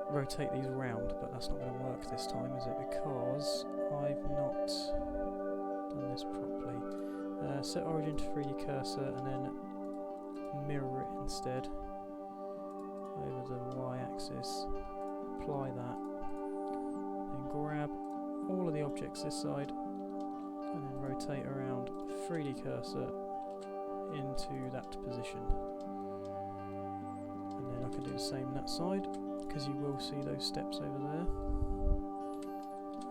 [SPEAKER 1] Rotate these around, but that's not going to work this time, is it? Because I've not done this properly. Set origin to 3D cursor and then mirror it instead over the y-axis. Apply that, then grab all of the objects this side and then rotate around 3D cursor into that position. And then I can do the same that side, because you will see those steps over there.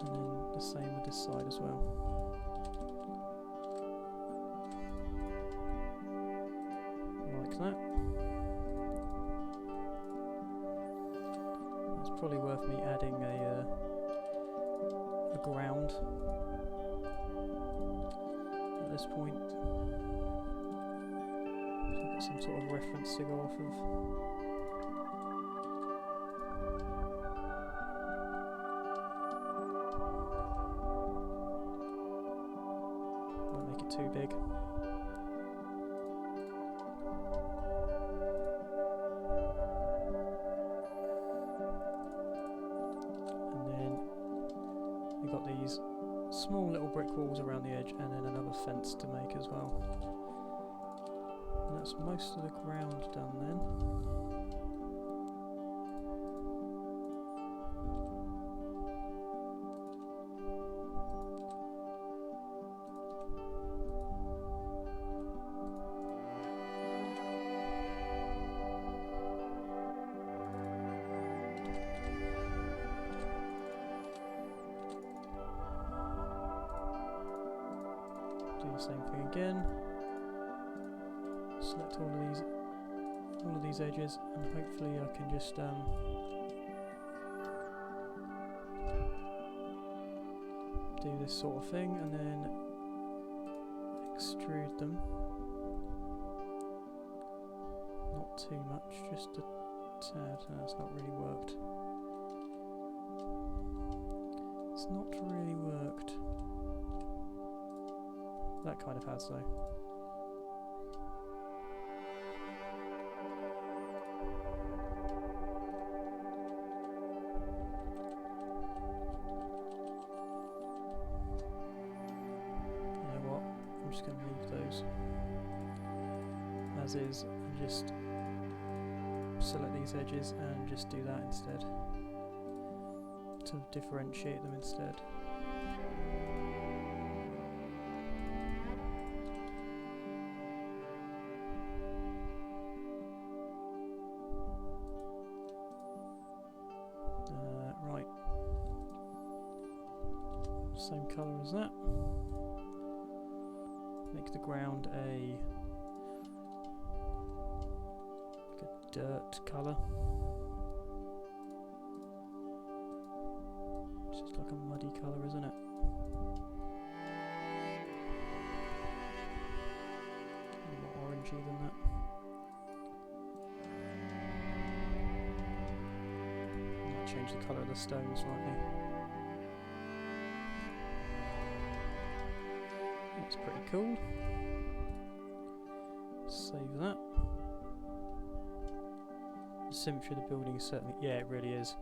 [SPEAKER 1] And then the same with this side as well. Like that. It's probably worth me adding a ground at this point. So I've got some sort of reference to go off of. Won't make it too big. These small little brick walls around the edge, and then another fence to make as well. And that's most of the ground done then. Do the same thing again. Select all of these edges, and hopefully I can just do this sort of thing, and then extrude them. Not too much, just a tad. No, that's not really worked. It's not really worked. That kind of has, though. You know what? I'm just going to leave those as is and just select these edges and just do that instead to differentiate them instead. Right, same colour as that. Make the ground a dirt colour. It's just like a muddy colour, isn't it? A bit more orangey than that. Change the colour of the stone slightly. That's pretty cool. Save that. The symmetry of the building is certainly, yeah, it really is.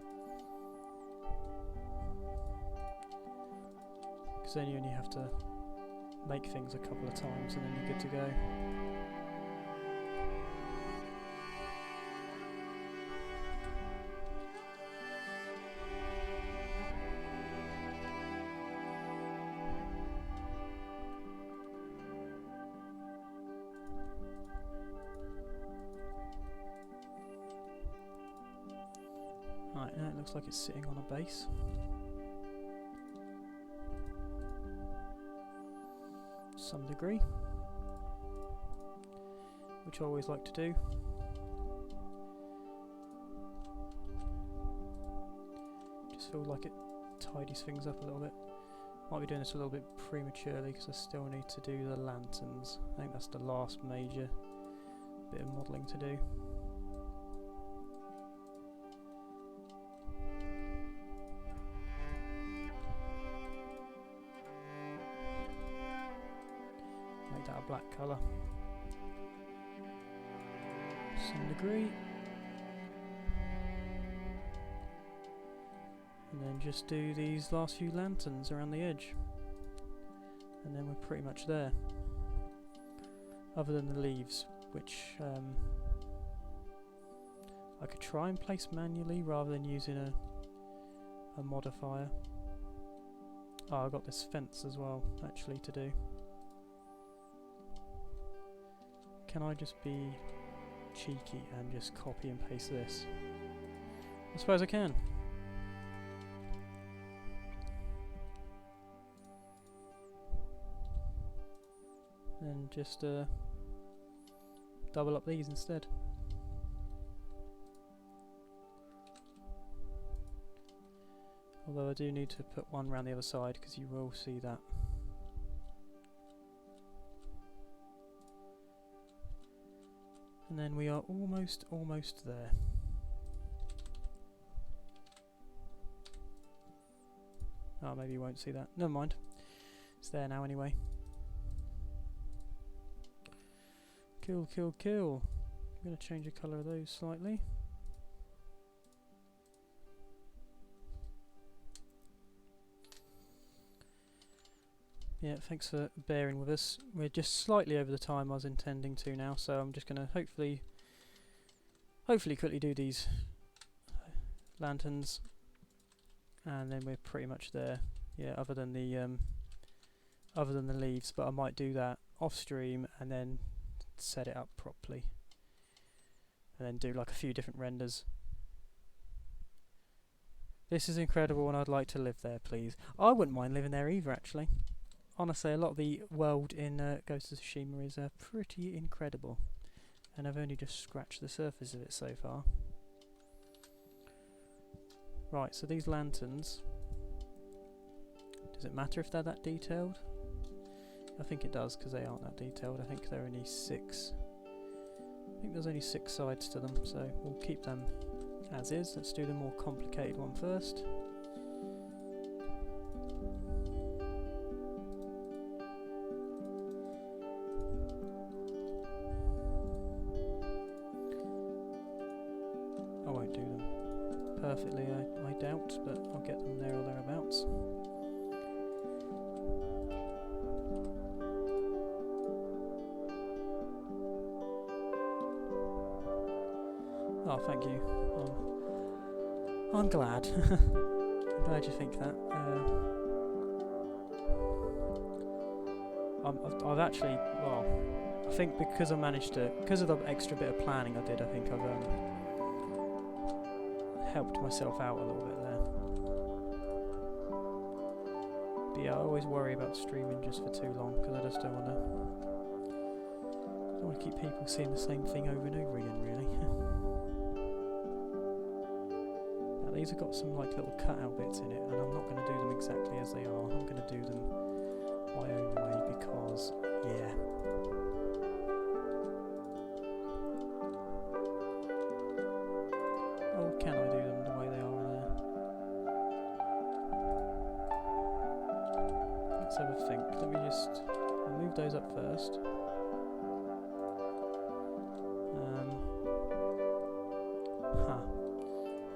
[SPEAKER 1] Because then you only have to make things a couple of times and then you're good to go. Right, now it looks like it's sitting on a base. To some degree. Which I always like to do. Just feel like it tidies things up a little bit. Might be doing this a little bit prematurely because I still need to do the lanterns. I think that's the last major bit of modelling to do. Make that a black colour. Some degree. And then just do these last few lanterns around the edge. And then we're pretty much there. Other than the leaves, which I could try and place manually rather than using a modifier. Oh, I've got this fence as well, actually, to do. Can I just be cheeky and just copy and paste this? I suppose I can. And just double up these instead. Although I do need to put one around the other side because you will see that. And then we are almost there. Oh, maybe you won't see that. Never mind. It's there now anyway. Cool, cool, cool. I'm going to change the colour of those slightly. Yeah, thanks for bearing with us. We're just slightly over the time I was intending to now, so I'm just going to hopefully quickly do these lanterns, and then we're pretty much there. Yeah, other than the leaves, but I might do that off stream and then set it up properly, and then do like a few different renders. This is incredible, and I'd like to live there, please. I wouldn't mind living there either, actually. Honestly, a lot of the world in Ghost of Tsushima is pretty incredible, and I've only just scratched the surface of it so far. Right, so these lanterns, does it matter if they're that detailed? I think it does, because they aren't that detailed. I think they're only 6. I think there's only 6 sides to them, so we'll keep them as is. Let's do the more complicated one first. I won't do them perfectly, I doubt, but I'll get them there or thereabouts. Oh, thank you. I'm glad. I'm glad you think that. I've actually, well, I think because I managed to, because of the extra bit of planning I did, I think I've helped myself out a little bit there. But yeah, I always worry about streaming just for too long, because I just don't want to keep people seeing the same thing over and over again, really. Now, these have got some like little cutout bits in it, and I'm not going to do them exactly as they are. I'm going to do them my own way because, yeah. Or can I do them the way they are there? Let's have a think. Let me just move those up first.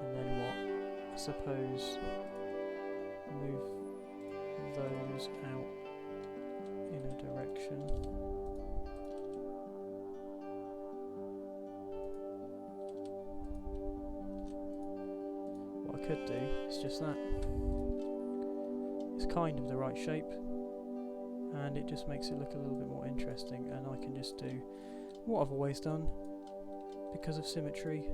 [SPEAKER 1] And then what? I suppose move those out in a direction. What I could do is just that. It's kind of the right shape, and it just makes it look a little bit more interesting, and I can just do what I've always done because of symmetry.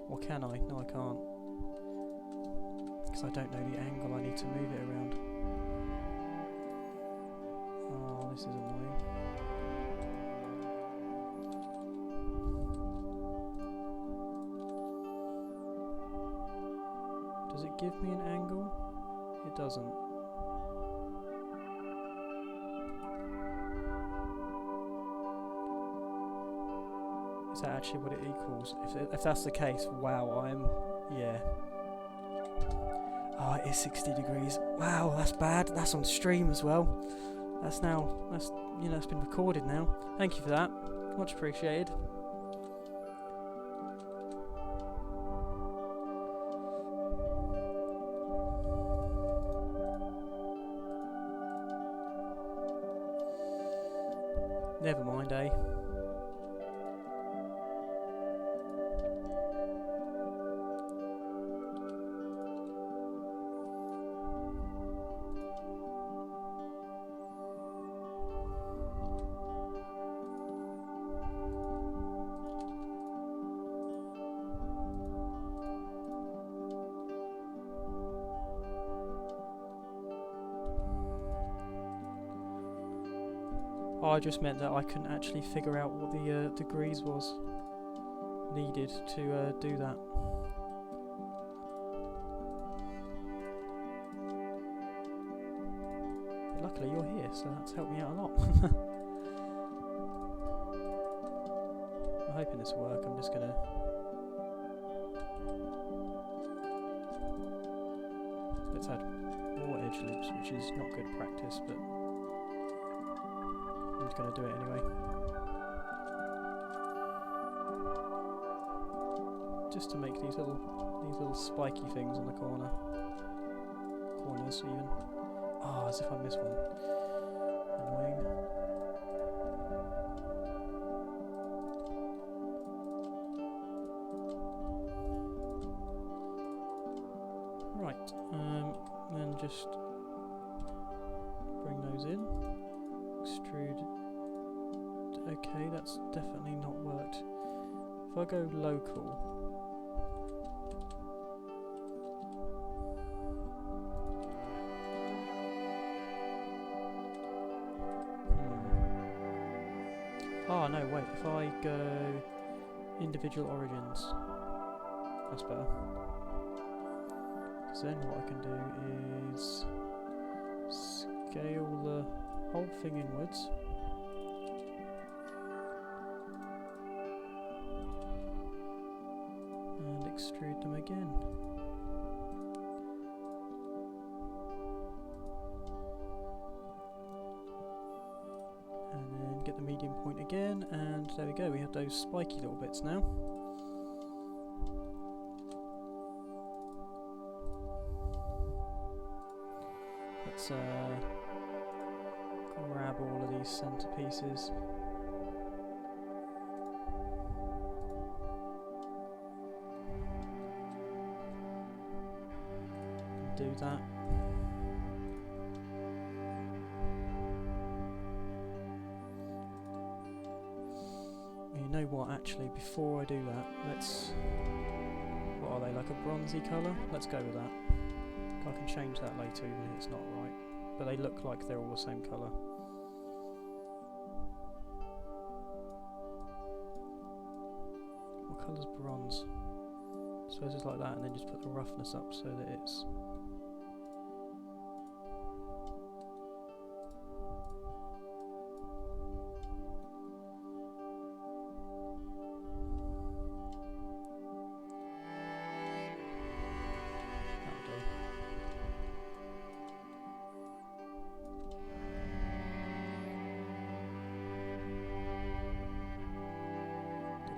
[SPEAKER 1] Or can I? No, I can't. Because I don't know the angle I need to move it around. Oh, this is annoying. Does it give me an angle? It doesn't. Is that actually what it equals? If that's the case, wow, yeah. Oh, it is 60 degrees. Wow, that's bad. That's on stream as well. That's it's been recorded now. Thank you for that. Much appreciated. Never mind, eh? Oh, I just meant that I couldn't actually figure out what the degrees was needed to do that. But luckily you're here, so that's helped me out a lot. I'm hoping this will work. I'm just gonna... Let's add more edge loops, which is not good practice, but I'm just gonna do it anyway. Just to make these little spiky things on the corners even. Oh, as if I missed one. Annoying. Right, then just bring those in. Extrude. Okay, that's definitely not worked. If I go local. Oh no, wait, if I go individual origins, that's better. So then what I can do is scale the whole thing inwards. And extrude them again. Get the medium point again, and there we go, we have those spiky little bits now. Let's grab all of these centre pieces. Do that. You know what, actually, before I do that, let's... What are they, like a bronzy colour? Let's go with that. I can change that later even if it's not right. But they look like they're all the same colour. What colour's bronze? I suppose it's like that, and then just put the roughness up so that it's...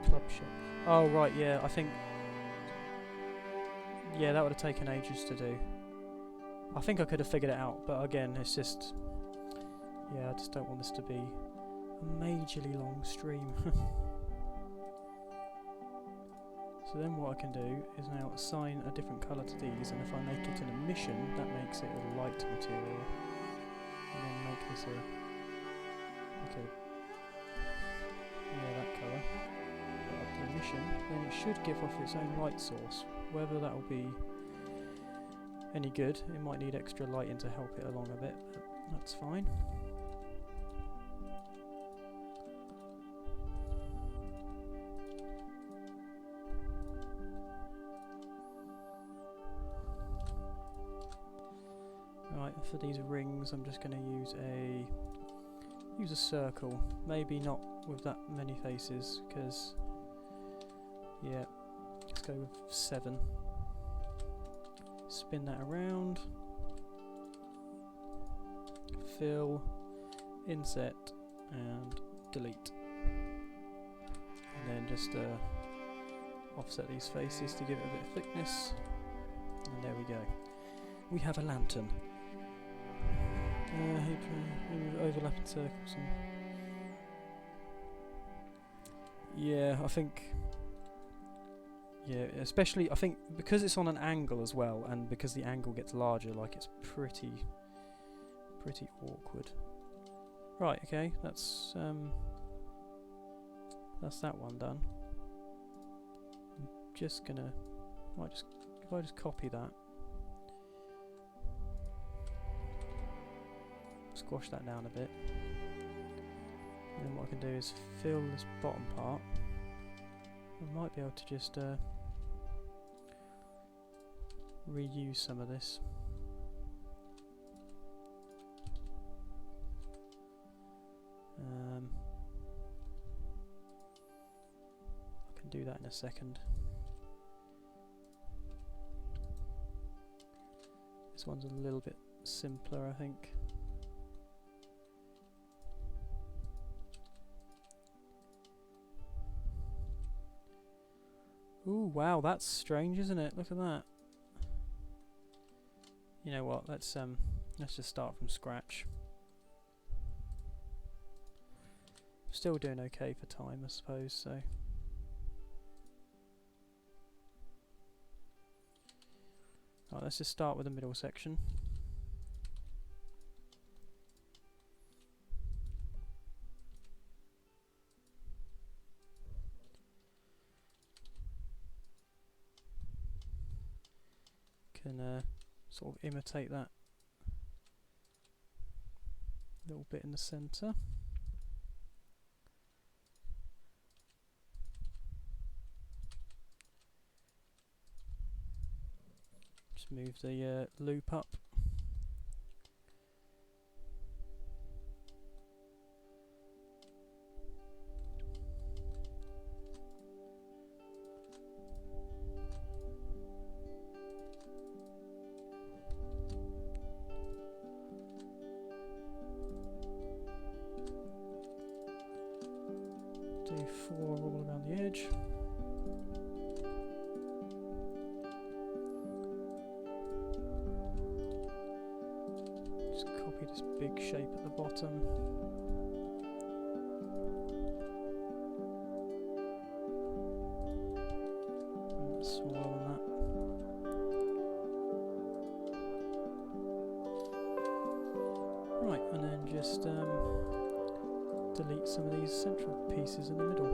[SPEAKER 1] Club shop. Oh right, yeah, I think... Yeah, that would have taken ages to do. I think I could have figured it out, but again, it's just... Yeah, I just don't want this to be a majorly long stream. So then what I can do is now assign a different colour to these, and if I make it an emission, that makes it a light material. And then make this a... Okay. Yeah, that colour. The emission, then it should give off its own light source. Whether that will be any good, it might need extra lighting to help it along a bit, but that's fine. Right, for these rings I'm just going to use a circle, maybe not with that many faces, because yeah, let's go with 7. Spin that around, fill, inset, and delete. And then just offset these faces to give it a bit of thickness. And there we go. We have a lantern. Overlapping circles. Yeah, I think... Yeah, especially, I think, because it's on an angle as well, and because the angle gets larger, like, it's pretty awkward. Right, okay, that's that one done. I'm just gonna... if I just copy that. Squash that down a bit. can do is fill this bottom part. I might be able to just reuse some of this. I can do that in a second. This one's a little bit simpler, I think. Ooh, wow, that's strange, isn't it? Look at that. You know what? Let's just start from scratch. Still doing okay for time, I suppose. So. Right, let's just start with the middle section. Can sort of imitate that little bit in the centre. Just move the loop up. Do 4 all around the edge. Just copy this big shape at the bottom. And smaller than that. Right, and then just delete some of these central pieces in the middle.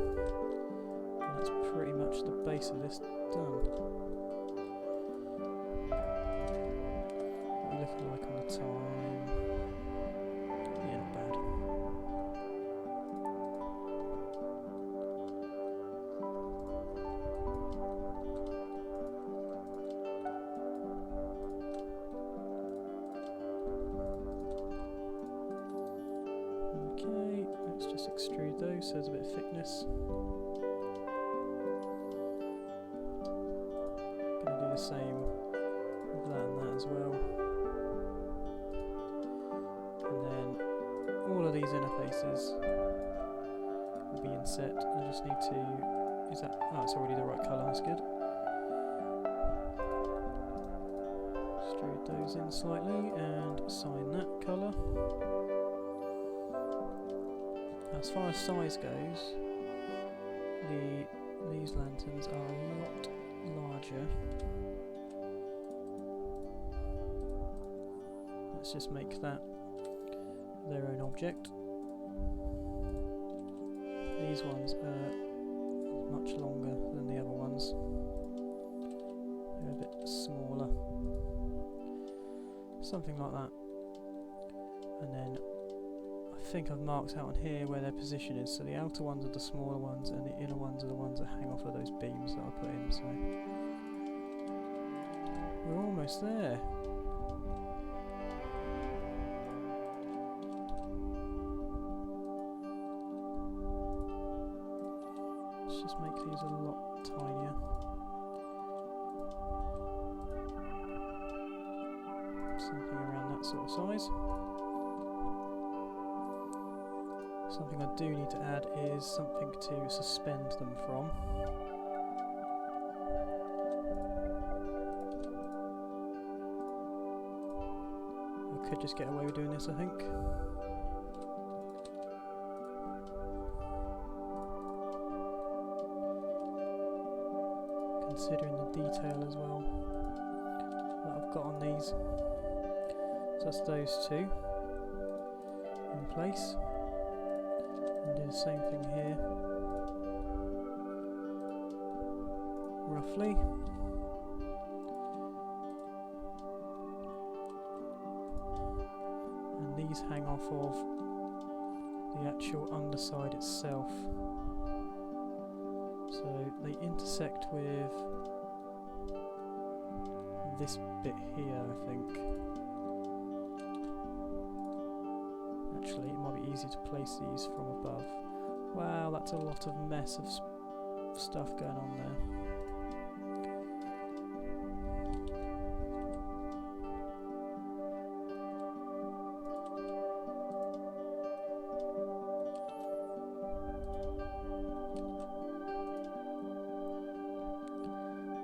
[SPEAKER 1] And that's pretty much the base of this done. What are we looking like on the time? Yeah, not bad. Okay, let's just extrude those so there's a bit of thickness. Gonna do the same with that and that as well. And then all of these interfaces will be inset. I just need to, is that, oh, it's already the right colour, that's good. Extrude those in slightly and assign that colour. As far as size goes, these lanterns are a lot larger. Let's just make that their own object. These ones are much longer than the other ones. They're a bit smaller. Something like that. And then I think I've marked out on here where their position is, so the outer ones are the smaller ones and the inner ones are the ones that hang off of those beams that I put in, so we're almost there. Let's just make these a lot tinier. Something around that sort of size. Something I do need to add is something to suspend them from. I could just get away with doing this, I think. Considering the detail as well that I've got on these. So that's those two in place. And do the same thing here, roughly. And these hang off of the actual underside itself. So they intersect with this bit here, I think. Actually, it might be easier to place these from above. Wow, that's a lot of mess of stuff going on there.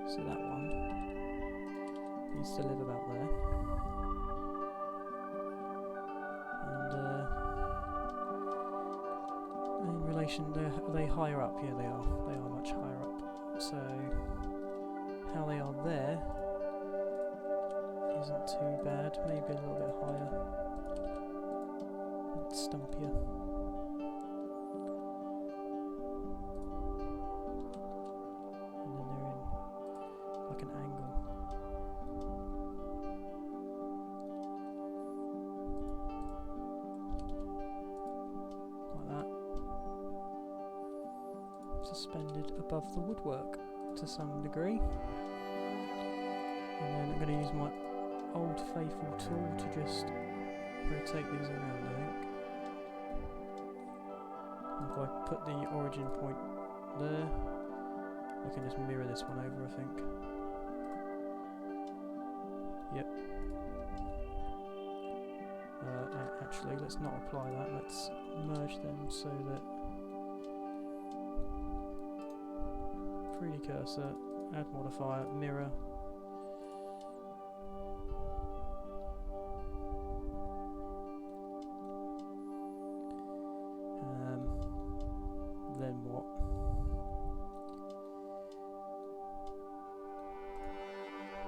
[SPEAKER 1] So that one needs to live about there. And in relation, are they higher up? Yeah, they are. They are much higher up. So how they are there isn't too bad. Maybe a little bit higher. A bit stumpier. An angle. Like that. Suspended above the woodwork to some degree. And then I'm going to use my old faithful tool to just rotate these around, I think. And if I put the origin point there, I can just mirror this one over, I think. Yep. Actually, let's not apply that. Let's merge them so that 3D cursor, add modifier, mirror. Then what?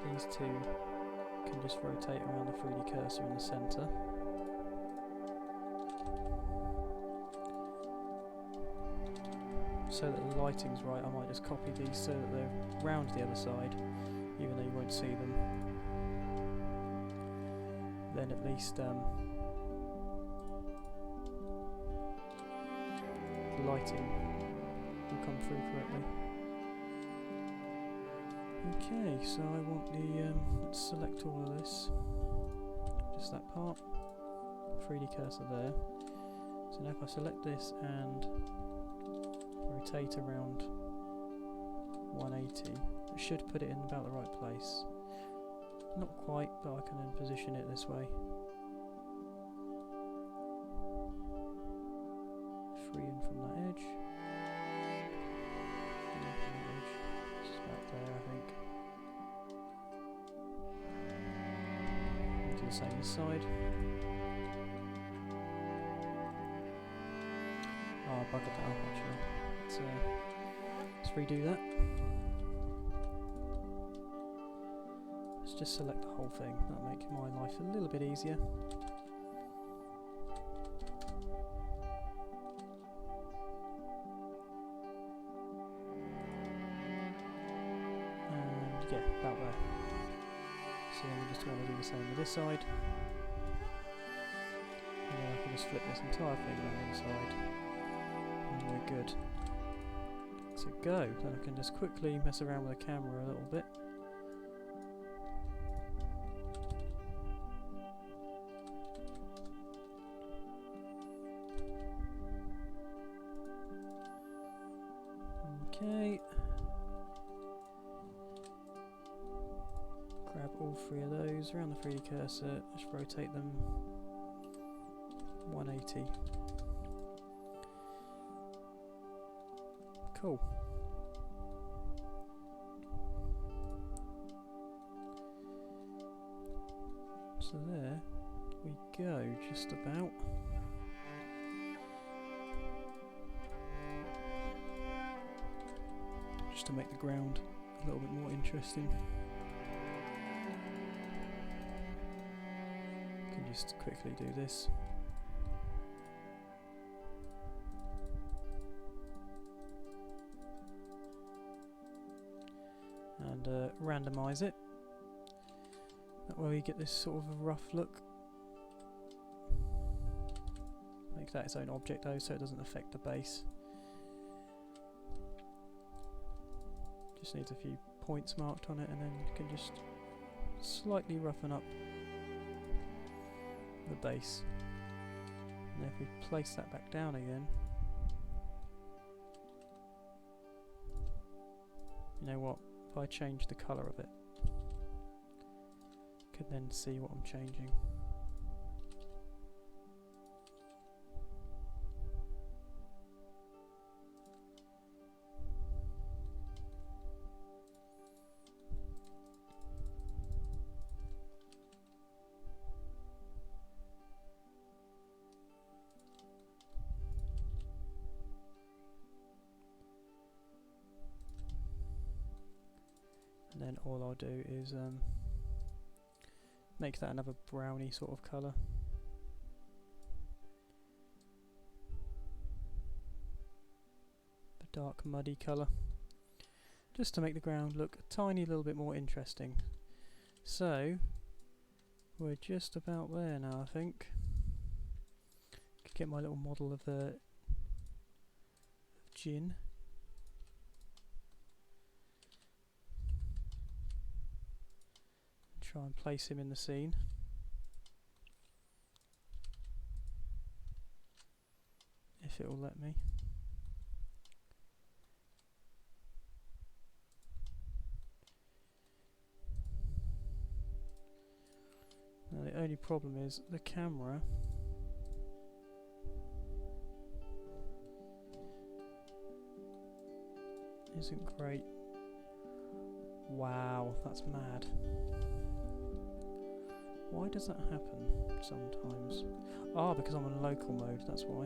[SPEAKER 1] These two can just rotate around the 3D cursor in the centre. So that the lighting's right, I might just copy these so that they're round the other side, even though you won't see them. Then at least the lighting will come through correctly. Okay, so I want the, let's select all of this, just that part, 3D cursor there. So now if I select this and rotate around 180, it should put it in about the right place. Not quite, but I can then position it this way. Free in from that edge. It's about there, I think. Do the same this side. Oh, I buggered that up actually. Let's redo that. Let's just select the whole thing. That'll make my life a little bit easier. And yeah, about there. So then we just want to do the same with this side. And then I can just flip this entire thing around the other side. And we're good to go. Then I can just quickly mess around with the camera a little bit. Okay. Grab all three of those around the 3D cursor, just rotate them 180. Cool. So there we go, just about. Just to make the ground a little bit more interesting. Can just quickly do this. And randomise it. That way we get this sort of a rough look. Make that its own object though, so it doesn't affect the base. Just needs a few points marked on it, and then you can just slightly roughen up the base. And if we place that back down again, you know what, if I change the colour of it, you can then see what I'm changing. And then all I'll do is make that another browny sort of colour. A dark muddy colour. Just to make the ground look a tiny little bit more interesting. So, we're just about there now, I think. Could get my little model of Jin. Try and place him in the scene. If it will let me. Now the only problem is the camera isn't great. Wow, that's mad. Why does that happen sometimes? Ah, because I'm on local mode, that's why.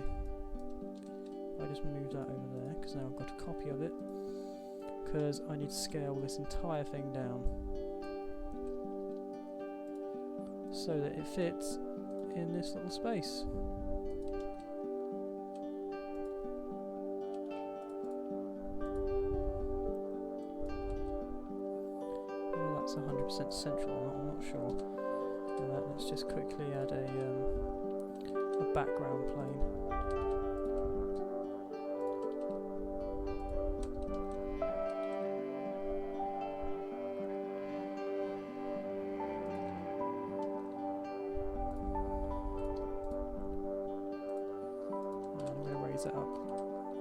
[SPEAKER 1] I just move that over there, because now I've got a copy of it. Because I need to scale this entire thing down so that it fits in this little space. Whether that's 100% central or not, I'm not sure. Let's just quickly add a background plane. And I'm going to raise it up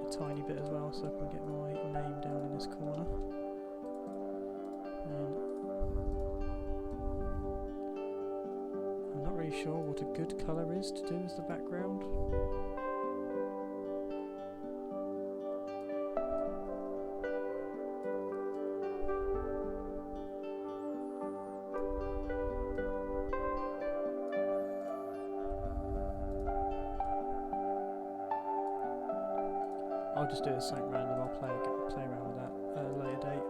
[SPEAKER 1] a tiny bit as well so I can get my name down in this corner. And sure what a good colour is to do as the background. I'll just do it as something random. I'll play around with that at a later date.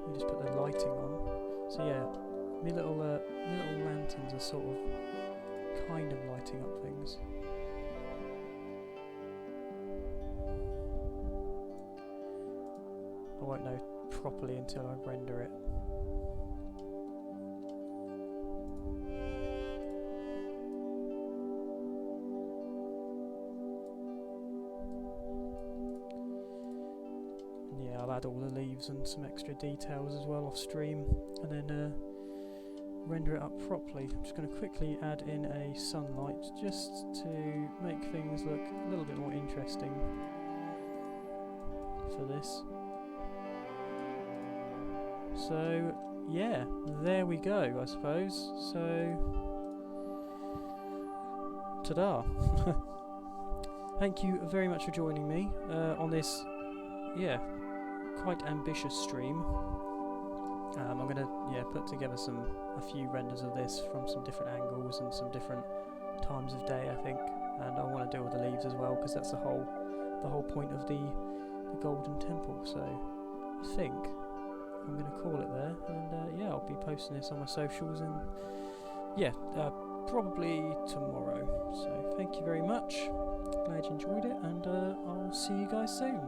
[SPEAKER 1] We just put the lighting on. So yeah. My little lanterns are sort of kind of lighting up things. I won't know properly until I render it. And yeah, I'll add all the leaves and some extra details as well off stream, and then render it up properly. I'm just going to quickly add in a sunlight just to make things look a little bit more interesting for this. So yeah, there we go, I suppose. So ta-da. Thank you very much for joining me on this, yeah, quite ambitious stream. I'm going to put together a few renders of this from some different angles and some different times of day, I think, and I want to deal with the leaves as well because that's the whole point of the Golden Temple. So I think I'm going to call it there, and yeah, I'll be posting this on my socials, and yeah, probably tomorrow. So thank you very much. Glad you enjoyed it, and I'll see you guys soon.